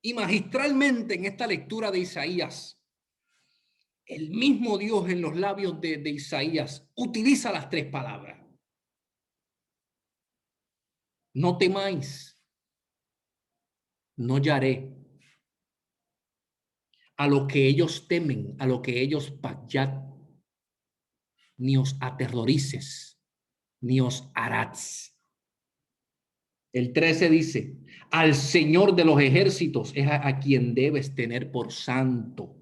Speaker 2: Y magistralmente en esta lectura de Isaías, el mismo Dios en los labios de Isaías utiliza las tres palabras. No temáis, no hallaré. A lo que ellos temen, a lo que ellos pachat, ni os aterrorices, ni os aratz. El 13 dice, al Señor de los ejércitos es a quien debes tener por santo.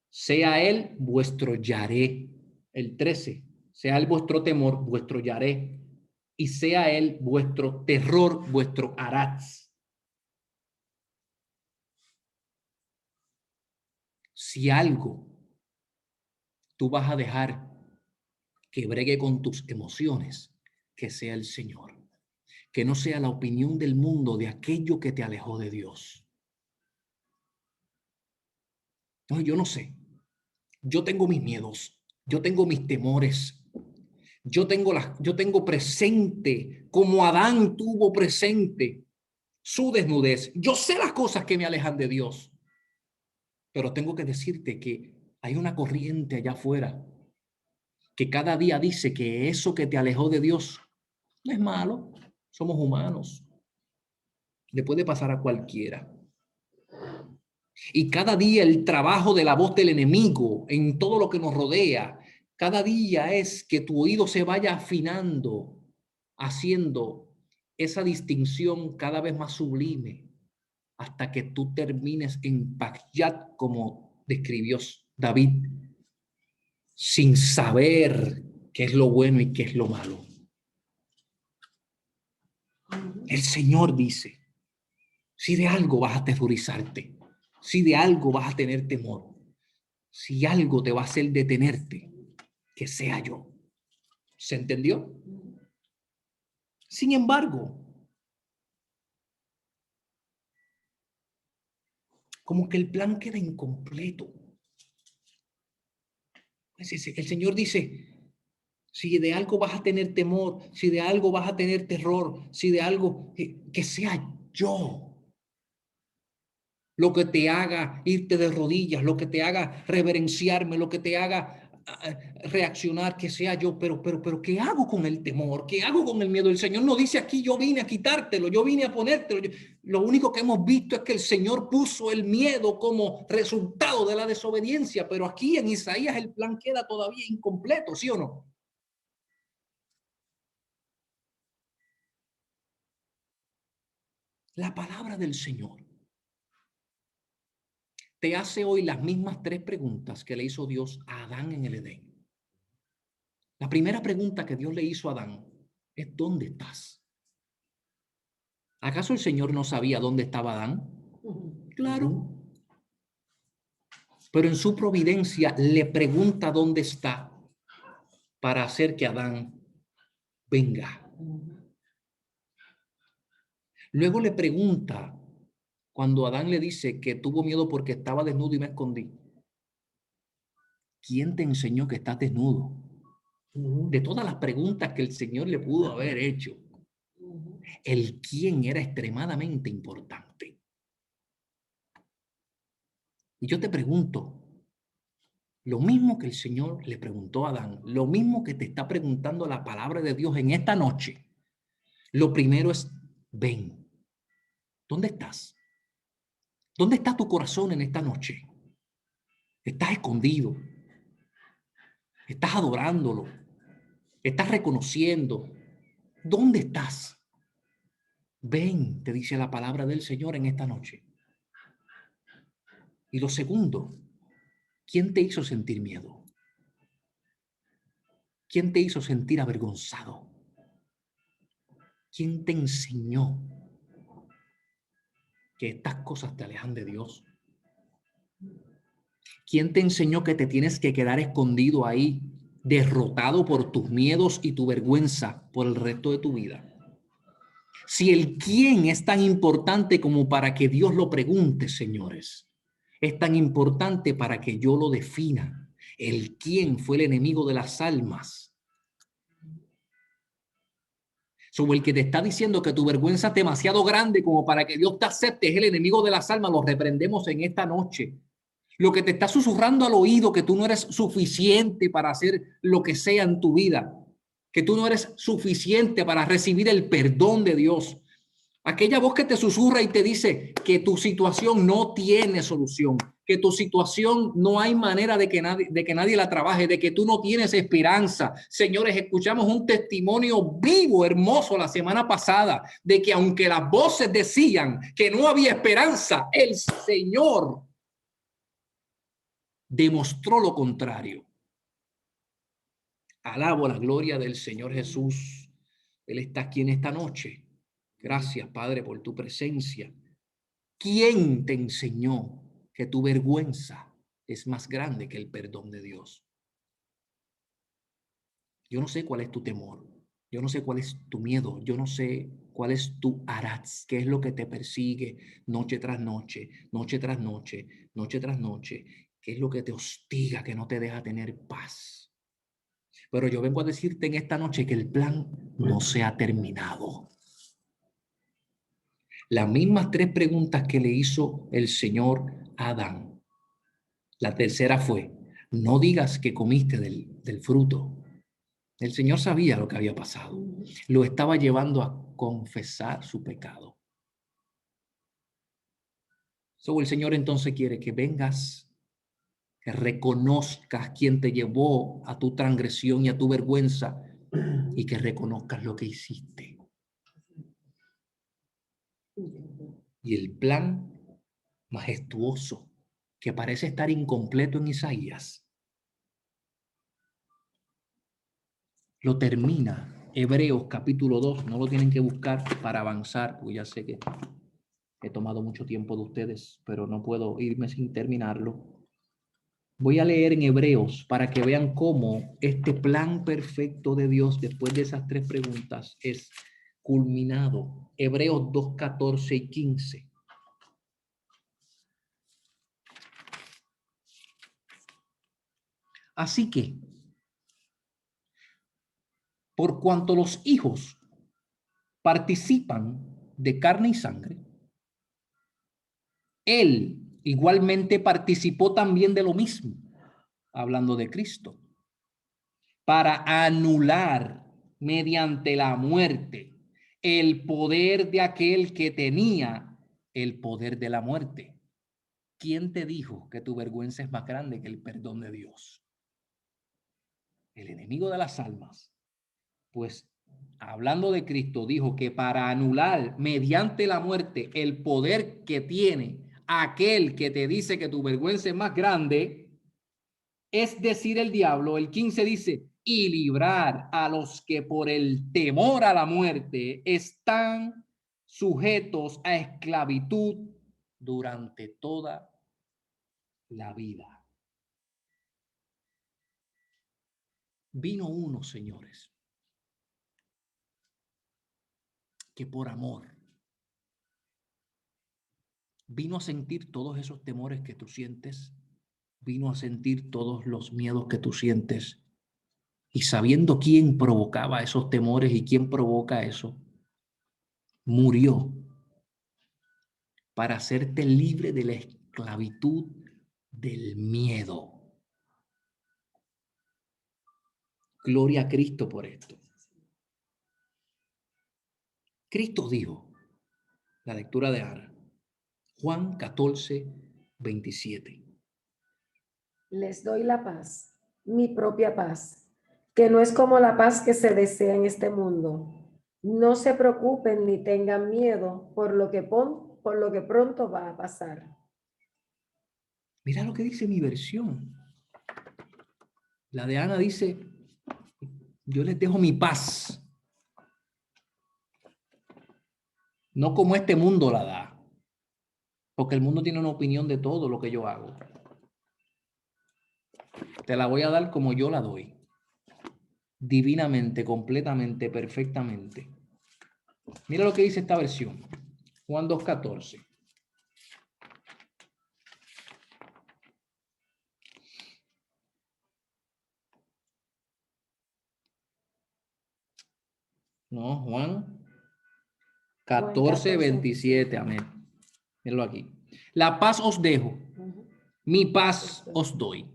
Speaker 2: Sea Él vuestro Yaré. El 13, sea Él vuestro temor, vuestro Yaré, y sea Él vuestro terror, vuestro aratz. Si algo tú vas a dejar que bregue con tus emociones, que sea el Señor, que no sea la opinión del mundo de aquello que te alejó de Dios. No, yo no sé. Yo tengo mis miedos, yo tengo mis temores. Yo tengo presente, como Adán tuvo presente su desnudez. Yo sé las cosas que me alejan de Dios, pero tengo que decirte que hay una corriente allá afuera que cada día dice que eso que te alejó de Dios no es malo. Somos humanos. Le puede pasar a cualquiera. Y cada día el trabajo de la voz del enemigo en todo lo que nos rodea, cada día es que tu oído se vaya afinando, haciendo esa distinción cada vez más sublime, hasta que tú termines en Pakyat, como describió David, sin saber qué es lo bueno y qué es lo malo. El Señor dice, si de algo vas a aterrorizarte, si de algo vas a tener temor, si algo te va a hacer detenerte, que sea yo. ¿Se entendió? Sin embargo, como que el plan queda incompleto. El Señor dice, si de algo vas a tener temor, si de algo vas a tener terror, si de algo, que sea yo. Lo que te haga irte de rodillas, lo que te haga reverenciarme, lo que te haga reaccionar, que sea yo. Pero ¿qué hago con el temor? ¿Qué hago con el miedo? El Señor no dice aquí, yo vine a quitártelo, yo vine a ponértelo. Lo único que hemos visto es que el Señor puso el miedo como resultado de la desobediencia, pero aquí en Isaías el plan queda todavía incompleto, ¿sí o no? La palabra del Señor te hace hoy las mismas 3 preguntas que le hizo Dios a Adán en el Edén. La primera pregunta que Dios le hizo a Adán es, ¿dónde estás? ¿Acaso el Señor no sabía dónde estaba Adán? Claro. Pero en su providencia le pregunta dónde está para hacer que Adán venga. Luego le pregunta, cuando Adán le dice que tuvo miedo porque estaba desnudo y me escondí, ¿quién te enseñó que estás desnudo? De todas las preguntas que el Señor le pudo haber hecho, el quién era extremadamente importante. Y yo te pregunto, lo mismo que el Señor le preguntó a Adán, lo mismo que te está preguntando la palabra de Dios en esta noche, lo primero es, ven. ¿Dónde estás? ¿Dónde está tu corazón en esta noche? ¿Estás escondido? ¿Estás adorándolo? ¿Estás reconociendo? ¿Dónde estás? Ven, te dice la palabra del Señor en esta noche. Y lo segundo, ¿quién te hizo sentir miedo? ¿Quién te hizo sentir avergonzado? ¿Quién te enseñó que estas cosas te alejan de Dios? ¿Quién te enseñó que te tienes que quedar escondido ahí, derrotado por tus miedos y tu vergüenza por el resto de tu vida? Si el quién es tan importante como para que Dios lo pregunte, señores, es tan importante para que yo lo defina. El quién fue el enemigo de las almas. Sobre el que te está diciendo que tu vergüenza es demasiado grande como para que Dios te acepte, es el enemigo de las almas. Lo reprendemos en esta noche. Lo que te está susurrando al oído, que tú no eres suficiente para hacer lo que sea en tu vida, que tú no eres suficiente para recibir el perdón de Dios. Aquella voz que te susurra y te dice que tu situación no tiene solución, que tu situación no hay manera de que nadie la trabaje, de que tú no tienes esperanza. Señores, escuchamos un testimonio vivo, hermoso la semana pasada, de que aunque las voces decían que no había esperanza, el Señor demostró lo contrario. Alabo la gloria del Señor Jesús. Él está aquí en esta noche. Gracias, Padre, por tu presencia. ¿Quién te enseñó que tu vergüenza es más grande que el perdón de Dios? Yo no sé cuál es tu temor. Yo no sé cuál es tu miedo. Yo no sé cuál es tu aratz, qué es lo que te persigue noche tras noche, noche tras noche, noche tras noche. ¿Qué es lo que te hostiga, que no te deja tener paz? Pero yo vengo a decirte en esta noche que el plan no se ha terminado. Las mismas 3 preguntas que le hizo el Señor a Adán. La tercera fue, no digas que comiste del fruto. El Señor sabía lo que había pasado. Lo estaba llevando a confesar su pecado. El Señor entonces quiere que vengas, que reconozcas quién te llevó a tu transgresión y a tu vergüenza y que reconozcas lo que hiciste. Y el plan majestuoso que parece estar incompleto en Isaías lo termina Hebreos capítulo 2. No lo tienen que buscar para avanzar, porque ya sé que he tomado mucho tiempo de ustedes, pero no puedo irme sin terminarlo. Voy a leer en Hebreos para que vean cómo este plan perfecto de Dios, después de esas 3 preguntas, es culminado. Hebreos 2, 14 y 15. Así que, por cuanto los hijos participan de carne y sangre, él igualmente participó también de lo mismo, hablando de Cristo, para anular mediante la muerte el poder de aquel que tenía el poder de la muerte. ¿Quién te dijo que tu vergüenza es más grande que el perdón de Dios? El enemigo de las almas, pues hablando de Cristo, dijo que para anular mediante la muerte el poder que tiene aquel que te dice que tu vergüenza es más grande, es decir, el diablo. El 15 dice, y librar a los que por el temor a la muerte están sujetos a esclavitud durante toda la vida. Vino uno, señores, que por amor vino a sentir todos esos temores que tú sientes, vino a sentir todos los miedos que tú sientes, y sabiendo quién provocaba esos temores y quién provoca eso, murió para hacerte libre de la esclavitud del miedo. Gloria a Cristo por esto. Cristo dijo, la lectura de Ana, Juan 14, 27.
Speaker 8: Les doy la paz, mi propia paz, que no es como la paz que se desea en este mundo. No se preocupen ni tengan miedo por lo que pronto va a pasar.
Speaker 2: Mira lo que dice mi versión. La de Ana dice, yo les dejo mi paz. No como este mundo la da. Porque el mundo tiene una opinión de todo lo que yo hago. Te la voy a dar como yo la doy. Divinamente, completamente, perfectamente. Mira lo que dice esta versión. Juan 2:14. No, Juan 14:27. Amén. Míralo aquí. La paz os dejo. Mi paz os doy.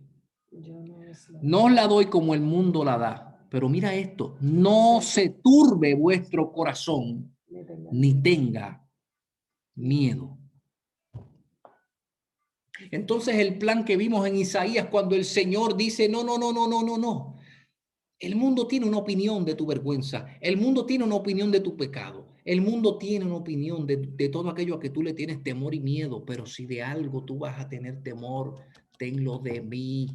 Speaker 2: No os la doy como el mundo la da. Pero mira esto. No se turbe vuestro corazón ni tenga miedo. Entonces el plan que vimos en Isaías cuando el Señor dice, no. El mundo tiene una opinión de tu vergüenza. El mundo tiene una opinión de tu pecado. El mundo tiene una opinión de todo aquello a que tú le tienes temor y miedo. Pero si de algo tú vas a tener temor, tenlo de mí.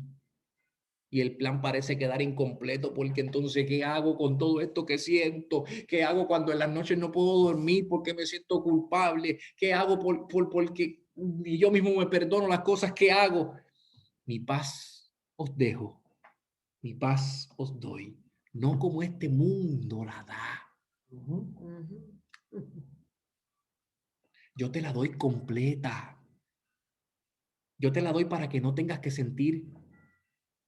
Speaker 2: Y el plan parece quedar incompleto porque entonces, ¿qué hago con todo esto que siento? ¿Qué hago cuando en las noches no puedo dormir porque me siento culpable? ¿Qué hago porque ni yo mismo me perdono las cosas que hago? Mi paz os dejo, mi paz os doy, no como este mundo la da. Yo te la doy completa. Yo te la doy para que no tengas que sentir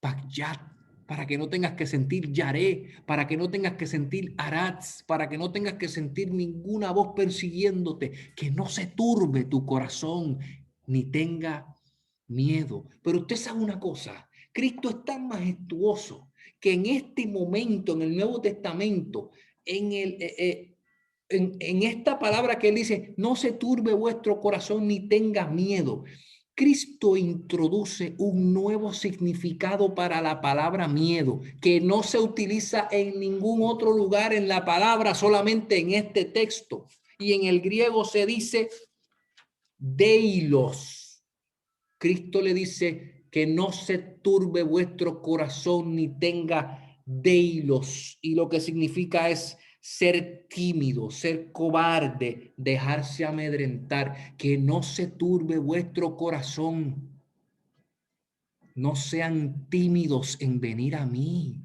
Speaker 2: Bakyat, para que no tengas que sentir Yaré, para que no tengas que sentir Aratz, para que no tengas que sentir ninguna voz persiguiéndote, que no se turbe tu corazón ni tenga miedo. Pero usted sabe una cosa, Cristo es tan majestuoso que en este momento, en el Nuevo Testamento, en esta palabra que él dice, no se turbe vuestro corazón ni tenga miedo. Cristo introduce un nuevo significado para la palabra miedo, que no se utiliza en ningún otro lugar en la palabra, solamente en este texto. Y en el griego se dice deilos. Cristo le dice que no se turbe vuestro corazón ni tenga deilos. Y lo que significa es ser tímido, ser cobarde, dejarse amedrentar, que no se turbe vuestro corazón. No sean tímidos en venir a mí.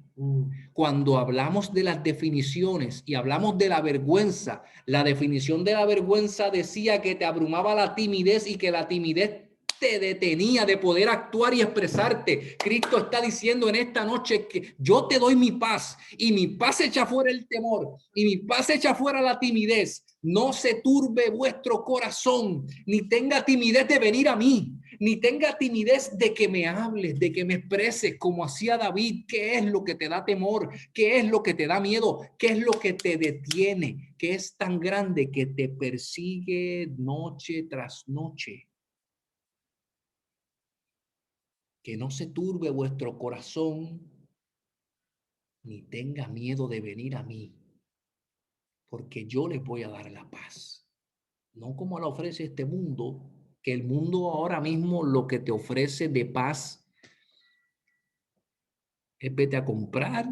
Speaker 2: Cuando hablamos de las definiciones y hablamos de la vergüenza, la definición de la vergüenza decía que te abrumaba la timidez y que la timidez te detenía de poder actuar y expresarte. Cristo está diciendo en esta noche que yo te doy mi paz y mi paz echa fuera el temor y mi paz echa fuera la timidez. No se turbe vuestro corazón, ni tenga timidez de venir a mí, ni tenga timidez de que me hables, de que me expreses como hacía David. ¿Qué es lo que te da temor? ¿Qué es lo que te da miedo? ¿Qué es lo que te detiene? ¿Qué es tan grande que te persigue noche tras noche? Que no se turbe vuestro corazón, ni tenga miedo de venir a mí, porque yo les voy a dar la paz. No como la ofrece este mundo, que el mundo ahora mismo lo que te ofrece de paz es vete a comprar,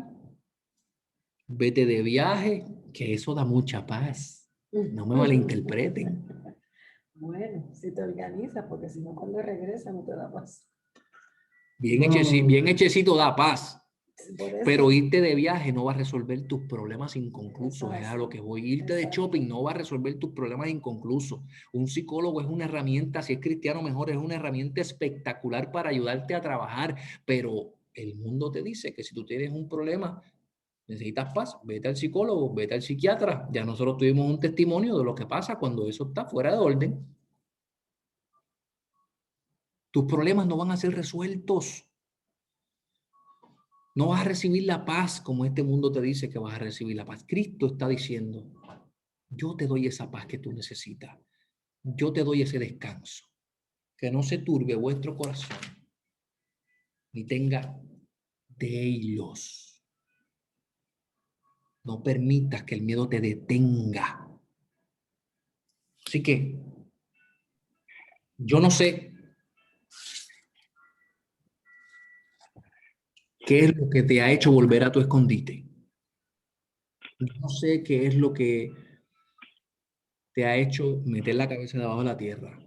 Speaker 2: vete de viaje, que eso da mucha paz. No me malinterpreten.
Speaker 8: Bueno, si te organizas, porque si no, cuando regresa no te da paz.
Speaker 2: Bien hechecito da paz. Pero irte de viaje no va a resolver tus problemas inconclusos, es a lo que voy. Irte de shopping no va a resolver tus problemas inconclusos. Un psicólogo es una herramienta, si es cristiano mejor, es una herramienta espectacular para ayudarte a trabajar, pero el mundo te dice que si tú tienes un problema, necesitas paz, vete al psicólogo, vete al psiquiatra. Ya nosotros tuvimos un testimonio de lo que pasa cuando eso está fuera de orden. Tus problemas no van a ser resueltos. No vas a recibir la paz como este mundo te dice que vas a recibir la paz. Cristo está diciendo, yo te doy esa paz que tú necesitas. Yo te doy ese descanso. Que no se turbe vuestro corazón, ni tenga delos. No permitas que el miedo te detenga. Así que, yo no sé qué es lo que te ha hecho volver a tu escondite. Yo no sé qué es lo que te ha hecho meter la cabeza debajo de la tierra.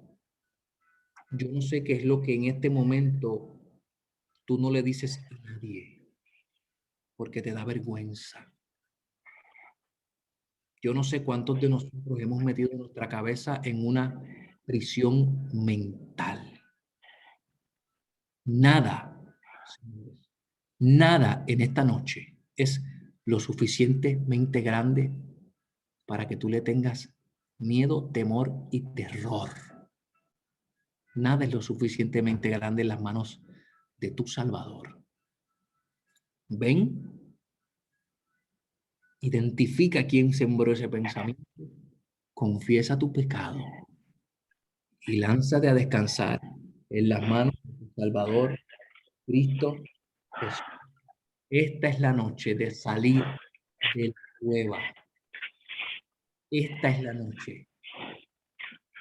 Speaker 2: Yo no sé qué es lo que en este momento tú no le dices a nadie porque te da vergüenza. Yo no sé cuántos de nosotros hemos metido nuestra cabeza en una prisión mental. Nada, nada en esta noche es lo suficientemente grande para que tú le tengas miedo, temor y terror. Nada es lo suficientemente grande en las manos de tu Salvador. Ven, identifica quién sembró ese pensamiento, confiesa tu pecado y lánzate a descansar en las manos de tu Salvador, Cristo Jesús. Esta es la noche de salir de la cueva. Esta es la noche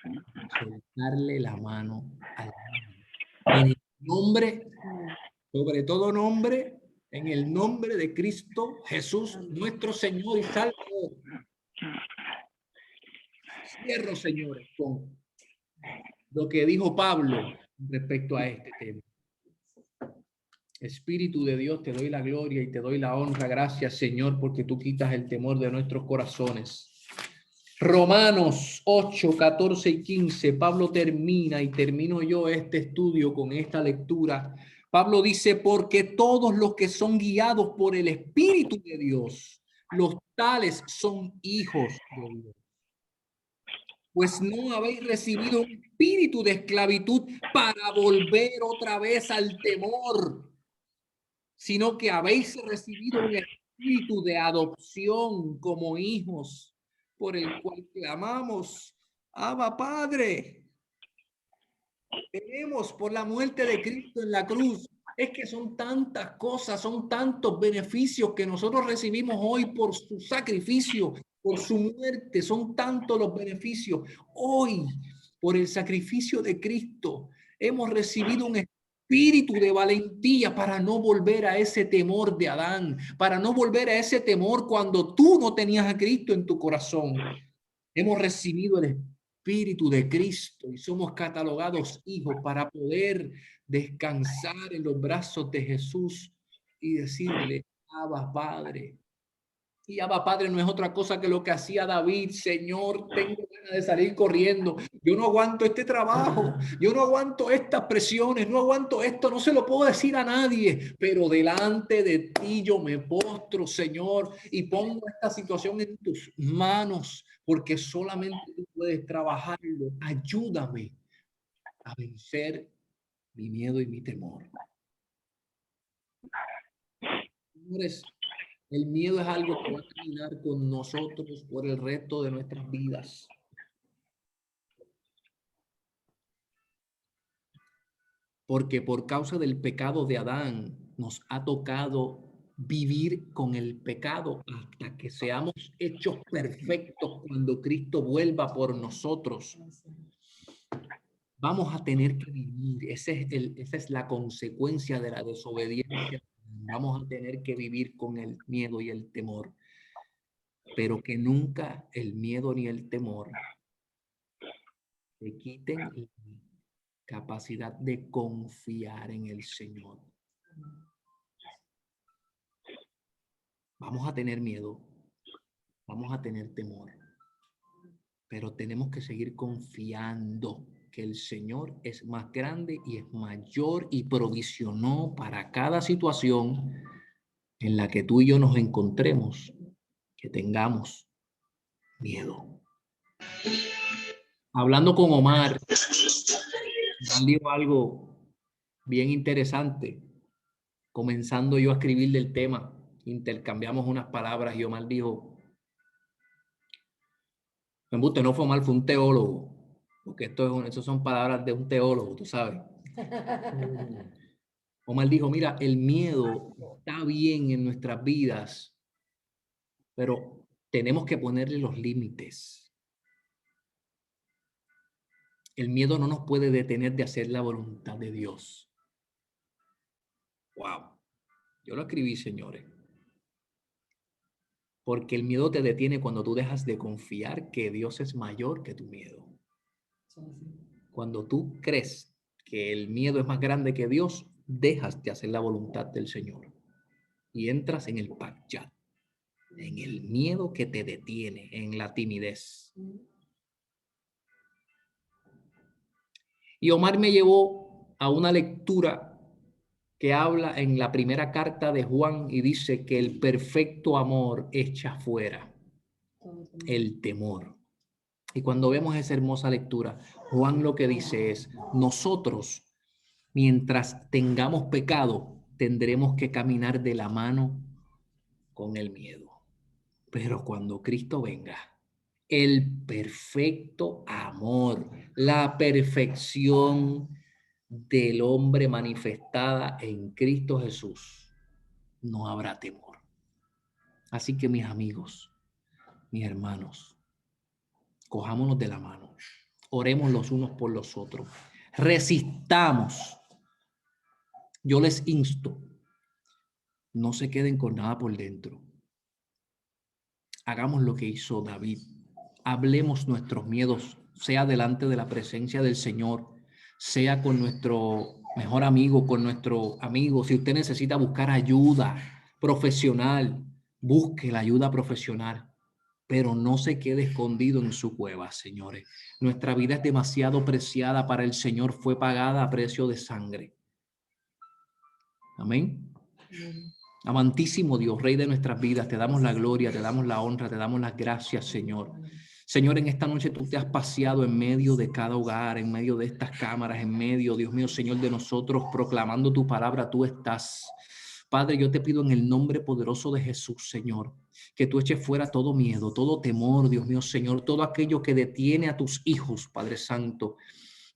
Speaker 2: de soltarle la mano al mundo. En el nombre, sobre todo nombre, en el nombre de Cristo Jesús, nuestro Señor y Salvador. Cierro, señores, con lo que dijo Pablo respecto a este tema. Espíritu de Dios, te doy la gloria y te doy la honra. Gracias, Señor, porque tú quitas el temor de nuestros corazones. Romanos 8, 14 y 15. Pablo termina y termino yo este estudio con esta lectura. Pablo dice, porque todos los que son guiados por el Espíritu de Dios, los tales son hijos de Dios. Pues no habéis recibido un espíritu de esclavitud para volver otra vez al temor, sino que habéis recibido un espíritu de adopción como hijos, por el cual clamamos, Abba, Padre. Tenemos por la muerte de Cristo en la cruz. Es que son tantas cosas, son tantos beneficios que nosotros recibimos hoy por su sacrificio, por su muerte. Son tantos los beneficios. Hoy, por el sacrificio de Cristo, hemos recibido un espíritu de valentía para no volver a ese temor de Adán, para no volver a ese temor cuando tú no tenías a Cristo en tu corazón. Hemos recibido el Espíritu de Cristo y somos catalogados hijos para poder descansar en los brazos de Jesús y decirle, Abba, Padre. Y Abba, Padre no es otra cosa que lo que hacía David. Señor, tengo ganas de salir corriendo. Yo no aguanto este trabajo. Yo no aguanto estas presiones. No aguanto esto. No se lo puedo decir a nadie. Pero delante de ti yo me postro, Señor, y pongo esta situación en tus manos, porque solamente tú puedes trabajarlo. Ayúdame a vencer mi miedo y mi temor. Señores, el miedo es algo que va a caminar con nosotros por el resto de nuestras vidas. Porque por causa del pecado de Adán nos ha tocado vivir con el pecado hasta que seamos hechos perfectos cuando Cristo vuelva por nosotros. Vamos a tener que vivir. Esa es la consecuencia de la desobediencia. Vamos a tener que vivir con el miedo y el temor, pero que nunca el miedo ni el temor te quiten la capacidad de confiar en el Señor. Vamos a tener miedo, vamos a tener temor, pero tenemos que seguir confiando que el Señor es más grande y es mayor y provisionó para cada situación en la que tú y yo nos encontremos, que tengamos miedo. Hablando con Omar, me dijo algo bien interesante. Comenzando yo a escribirle el tema, intercambiamos unas palabras y Omar dijo, embuste, no fue Omar, fue un teólogo, porque eso son palabras de un teólogo, tú sabes. Omar dijo, mira, el miedo está bien en nuestras vidas, pero tenemos que ponerle los límites. El miedo no nos puede detener de hacer la voluntad de Dios. Wow. Yo lo escribí, señores. Porque el miedo te detiene cuando tú dejas de confiar que Dios es mayor que tu miedo. Cuando tú crees que el miedo es más grande que Dios, dejas de hacer la voluntad del Señor y entras en el pakjat, en el miedo que te detiene, en la timidez. Y Omar me llevó a una lectura que habla en la primera carta de Juan y dice que el perfecto amor echa fuera el temor. Y cuando vemos esa hermosa lectura, Juan lo que dice es, nosotros, mientras tengamos pecado, tendremos que caminar de la mano con el miedo. Pero cuando Cristo venga, el perfecto amor, la perfección del hombre manifestada en Cristo Jesús, no habrá temor. Así que mis amigos, mis hermanos, cojámonos de la mano, oremos los unos por los otros, resistamos. Yo les insto, no se queden con nada por dentro. Hagamos lo que hizo David. Hablemos nuestros miedos, sea delante de la presencia del Señor, sea con nuestro mejor amigo, con nuestro amigo. Si usted necesita buscar ayuda profesional, busque la ayuda profesional. pero no se quede escondido en su cueva, señores. Nuestra vida es demasiado preciada para el Señor, fue pagada a precio de sangre. Amén. Amantísimo Dios, Rey de nuestras vidas, te damos la gloria, te damos la honra, te damos las gracias, Señor. Señor, en esta noche tú te has paseado en medio de cada hogar, en medio de estas cámaras, en medio, Dios mío, Señor, de nosotros, proclamando tu palabra, tú estás. Padre, yo te pido en el nombre poderoso de Jesús, Señor, que tú eches fuera todo miedo, todo temor, Dios mío, Señor, todo aquello que detiene a tus hijos, Padre Santo.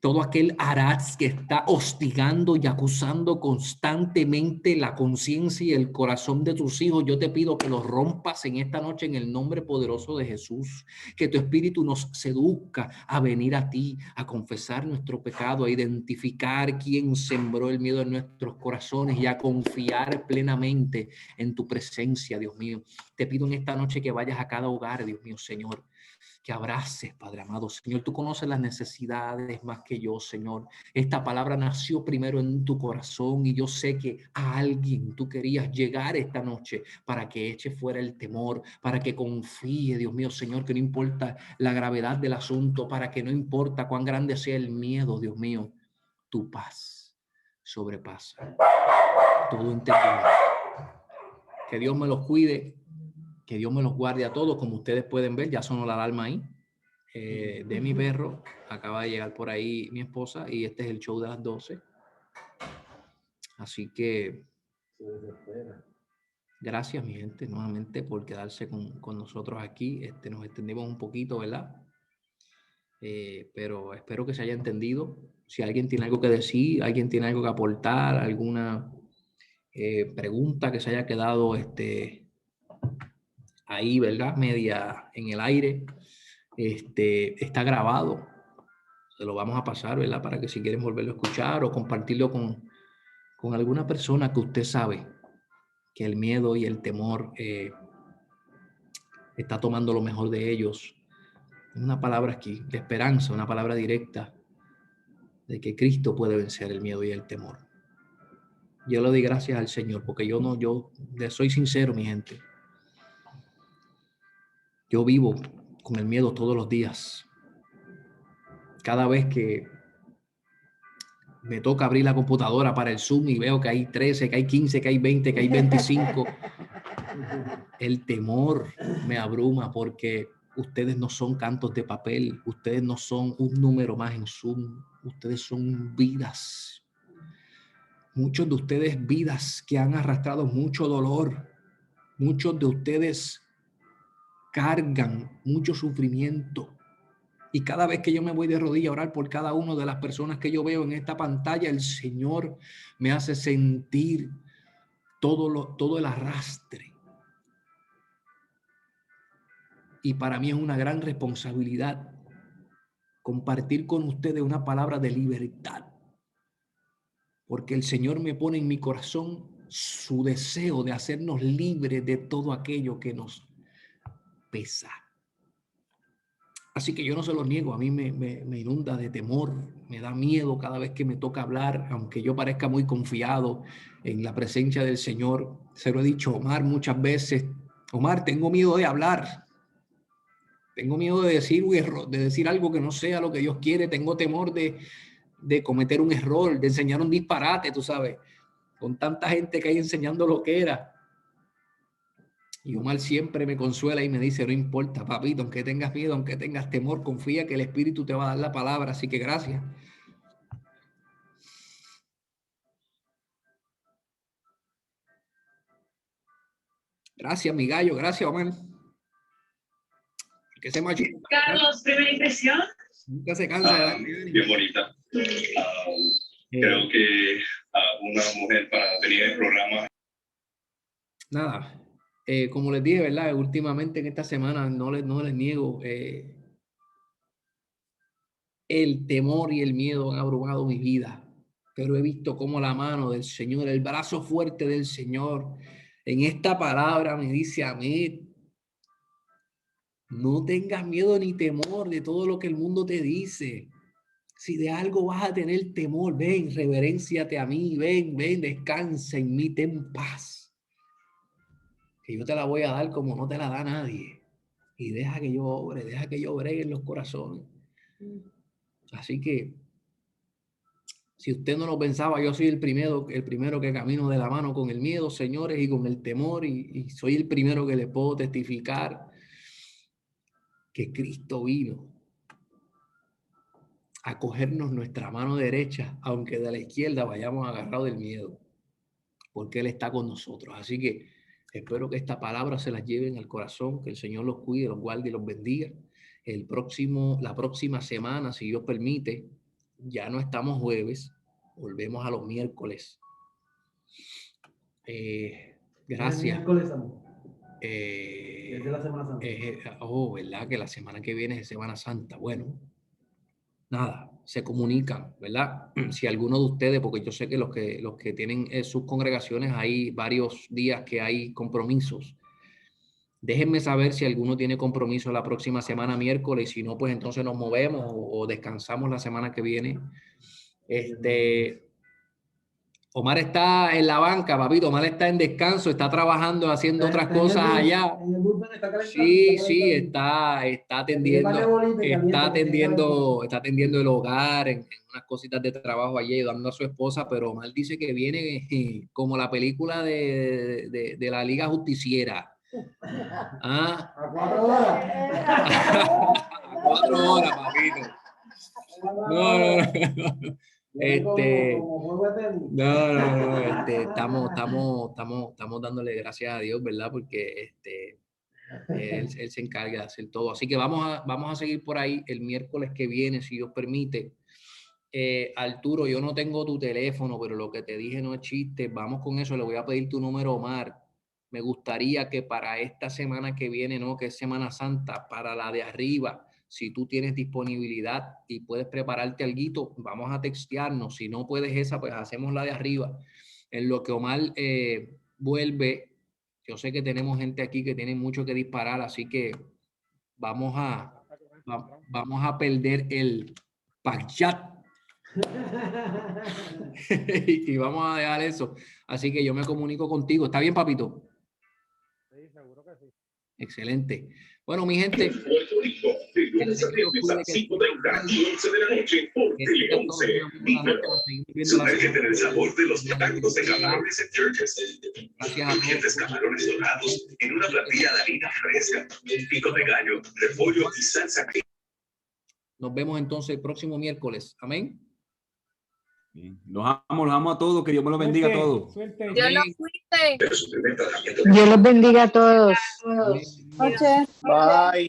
Speaker 2: Todo aquel araz que está hostigando y acusando constantemente la conciencia y el corazón de tus hijos, yo te pido que los rompas en esta noche en el nombre poderoso de Jesús. Que tu espíritu nos seduzca a venir a ti, a confesar nuestro pecado, a identificar quién sembró el miedo en nuestros corazones y a confiar plenamente en tu presencia, Dios mío. Te pido en esta noche que vayas a cada hogar, Dios mío, Señor. Que abraces, Padre amado. Señor, tú conoces las necesidades más que yo, Señor. Esta palabra nació primero en tu corazón y yo sé que a alguien tú querías llegar esta noche para que eche fuera el temor, para que confíe, Dios mío, Señor, que no importa la gravedad del asunto, para que no importa cuán grande sea el miedo, Dios mío, tu paz sobrepasa todo entendimiento. Que Dios me los cuide. Que Dios me los guarde a todos. Como ustedes pueden ver, ya sonó la alarma ahí de mi perro. Acaba de llegar por ahí mi esposa y este es el show de las 12. Así que gracias, mi gente, nuevamente por quedarse con nosotros aquí. Nos extendimos un poquito, ¿verdad? Pero espero que se haya entendido. Si alguien tiene algo que decir, alguien tiene algo que aportar, alguna pregunta que se haya quedado ahí, ¿verdad? Media en el aire. Está grabado. Se lo vamos a pasar, ¿verdad? Para que si quieren volverlo a escuchar o compartirlo con alguna persona que usted sabe que el miedo y el temor está tomando lo mejor de ellos. Una palabra aquí de esperanza, una palabra directa de que Cristo puede vencer el miedo y el temor. Yo le doy gracias al Señor porque yo soy sincero, mi gente. Yo vivo con el miedo todos los días. Cada vez que me toca abrir la computadora para el Zoom y veo que hay 13, que hay 15, que hay 20, que hay 25, el temor me abruma porque ustedes no son cantos de papel, ustedes no son un número más en Zoom, ustedes son vidas. Muchos de ustedes vidas que han arrastrado mucho dolor, muchos de ustedes cargan mucho sufrimiento. Y cada vez que yo me voy de rodillas a orar por cada una de las personas que yo veo en esta pantalla, el Señor me hace sentir todo el arrastre. Y para mí es una gran responsabilidad compartir con ustedes una palabra de libertad. Porque el Señor me pone en mi corazón su deseo de hacernos libres de todo aquello que nos pesa. Así que yo no se lo niego, a mí me inunda de temor, me da miedo cada vez que me toca hablar, aunque yo parezca muy confiado en la presencia del Señor. Se lo he dicho a Omar muchas veces: Omar, tengo miedo de hablar, tengo miedo de decir un error, de decir algo que no sea lo que Dios quiere, tengo temor de cometer un error, de enseñar un disparate, tú sabes, con tanta gente que hay enseñando lo que era. Y Omar siempre me consuela y me dice: no importa, papito, aunque tengas miedo, aunque tengas temor, confía que el Espíritu te va a dar la palabra. Así que gracias. Gracias, mi gallo. Gracias, Omar. Que se macho.
Speaker 10: Carlos, primera impresión.
Speaker 2: Nunca se cansa.
Speaker 10: Bien bonita. Creo que una mujer para venir al programa.
Speaker 2: Nada. Como les dije, ¿verdad? Últimamente en esta semana no les niego, el temor y el miedo han abrumado mi vida, pero he visto cómo la mano del Señor, el brazo fuerte del Señor en esta palabra me dice a mí: no tengas miedo ni temor de todo lo que el mundo te dice. Si de algo vas a tener temor, ven, reverénciate a mí, ven, descansa en mí, ten paz. Que yo te la voy a dar como no te la da nadie. y deja que yo obre en los corazones. Así que, si usted no lo pensaba, yo soy el primero que camino de la mano con el miedo, señores, y con el temor, y soy el primero que les puedo testificar que Cristo vino a cogernos nuestra mano derecha, aunque de la izquierda vayamos agarrados del miedo, porque Él está con nosotros. Así que espero que esta palabra se las lleven al corazón, que el Señor los cuide, los guarde y los bendiga. La próxima semana, si Dios permite, ya no estamos jueves, volvemos a los miércoles. Gracias.
Speaker 6: Miércoles, amor. Desde la Semana Santa.
Speaker 2: ¿Verdad? Que la semana que viene es Semana Santa. Bueno, nada, se comunican, ¿verdad? Si alguno de ustedes, porque yo sé que los que tienen sus congregaciones, hay varios días que hay compromisos. Déjenme saber si alguno tiene compromiso la próxima semana, miércoles, y si no, pues entonces nos movemos o descansamos la semana que viene. Omar está en la banca, papito. Omar está en descanso, está trabajando, haciendo otras cosas allá. Sí, está atendiendo el hogar, en unas cositas de trabajo allí, ayudando a su esposa, pero Omar dice que viene como la película de la Liga Justiciera. ¿Ah?
Speaker 6: A 4 horas.
Speaker 2: A 4 horas, papito. No. Estamos dándole gracias a Dios, ¿verdad? Porque él se encarga de hacer todo. Así que vamos a seguir por ahí el miércoles que viene, si Dios permite. Arturo, yo no tengo tu teléfono, pero lo que te dije no es chiste. Vamos con eso, le voy a pedir tu número a Omar. Me gustaría que para esta semana que viene, ¿no? Que es Semana Santa, para la de arriba, si tú tienes disponibilidad y puedes prepararte alguito, vamos a textearnos. Si no puedes esa, pues hacemos la de arriba. En lo que Omar vuelve, yo sé que tenemos gente aquí que tiene mucho que disparar, así que vamos a perder el pack-chat. Y vamos a dejar eso. Así que yo me comunico contigo. ¿Está bien, papito?
Speaker 6: Sí, seguro que sí.
Speaker 2: Excelente. Bueno, mi gente.
Speaker 10: Sumérgete en el sabor de los tacos de camarones en Churches. Crujientes camarones dorados en una plantilla de harina fresca, pico de gallo, repollo y salsa.
Speaker 2: Nos vemos entonces el próximo miércoles. Amén.
Speaker 11: Bien. Los amo a todos, que Dios me los bendiga a todos.
Speaker 4: Dios los cuide.
Speaker 9: Dios los bendiga a todos.
Speaker 5: Noche.
Speaker 1: Bye.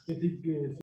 Speaker 4: Bye.